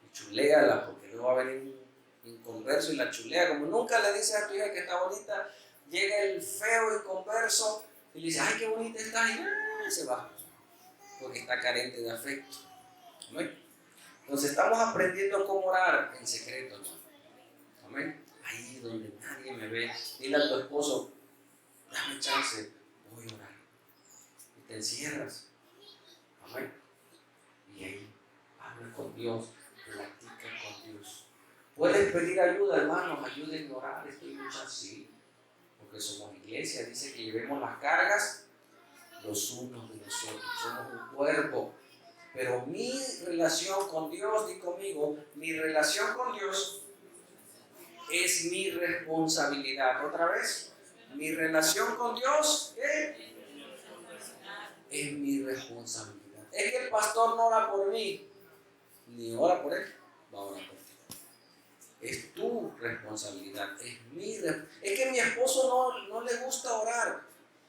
[SPEAKER 1] Y chuléala, porque luego va a venir un inconverso y la chulea. Como nunca le dices a tu hija que está bonita, llega el feo inconverso y le dice, ay, qué bonita está, y se va. Porque está carente de afecto. Amén. Entonces estamos aprendiendo cómo orar en secreto, ¿no? Amén. Ahí donde nadie me ve. Dile a tu esposo, dame chance, voy a orar. Y te encierras. Amén. Y ahí habla con Dios, platica con Dios. Puedes pedir ayuda, hermanos, ayúdenme a orar. Estoy luchando así, porque somos iglesia. Dice que llevemos las cargas los unos de los otros. Somos un cuerpo. Pero mi relación con Dios, di conmigo, mi relación con Dios es mi responsabilidad. Otra vez, mi relación con Dios es mi responsabilidad. Es que el pastor no ora por mí, ni ora por él, va a orar por ti. Es tu responsabilidad, es mi responsabilidad. Es que mi esposo no le gusta orar.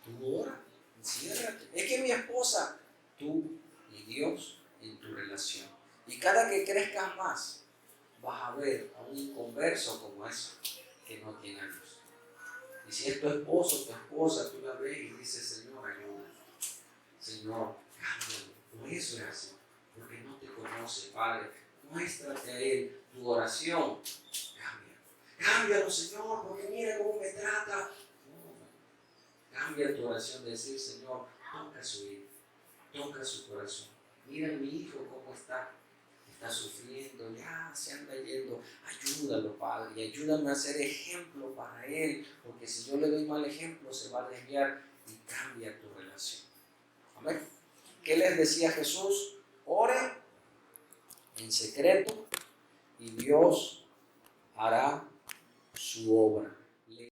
[SPEAKER 1] Tú ora, enciérrate. Es que mi esposa, tú y Dios en tu relación. Y cada que crezcas más, vas a ver a un inconverso como eso, que no tiene a Dios. Y si es tu esposo, tu esposa, tú la ves y dices, Señor, ayúdame. Señor, cámbialo. Por eso es así, porque no te conoce, Padre. Muéstrate a Él tu oración. Cámbialo. Cámbialo, Señor, porque mira cómo me trata. No. Cambia tu oración de decir, Señor, toca su vida, toca su corazón. Mira mi hijo cómo está sufriendo, ya se anda yendo. Ayúdalo, Padre, y ayúdame a ser ejemplo para él, porque si yo le doy mal ejemplo, se va a desviar y cambia tu relación. Amén. ¿Qué les decía Jesús? Oren en secreto y Dios hará su obra.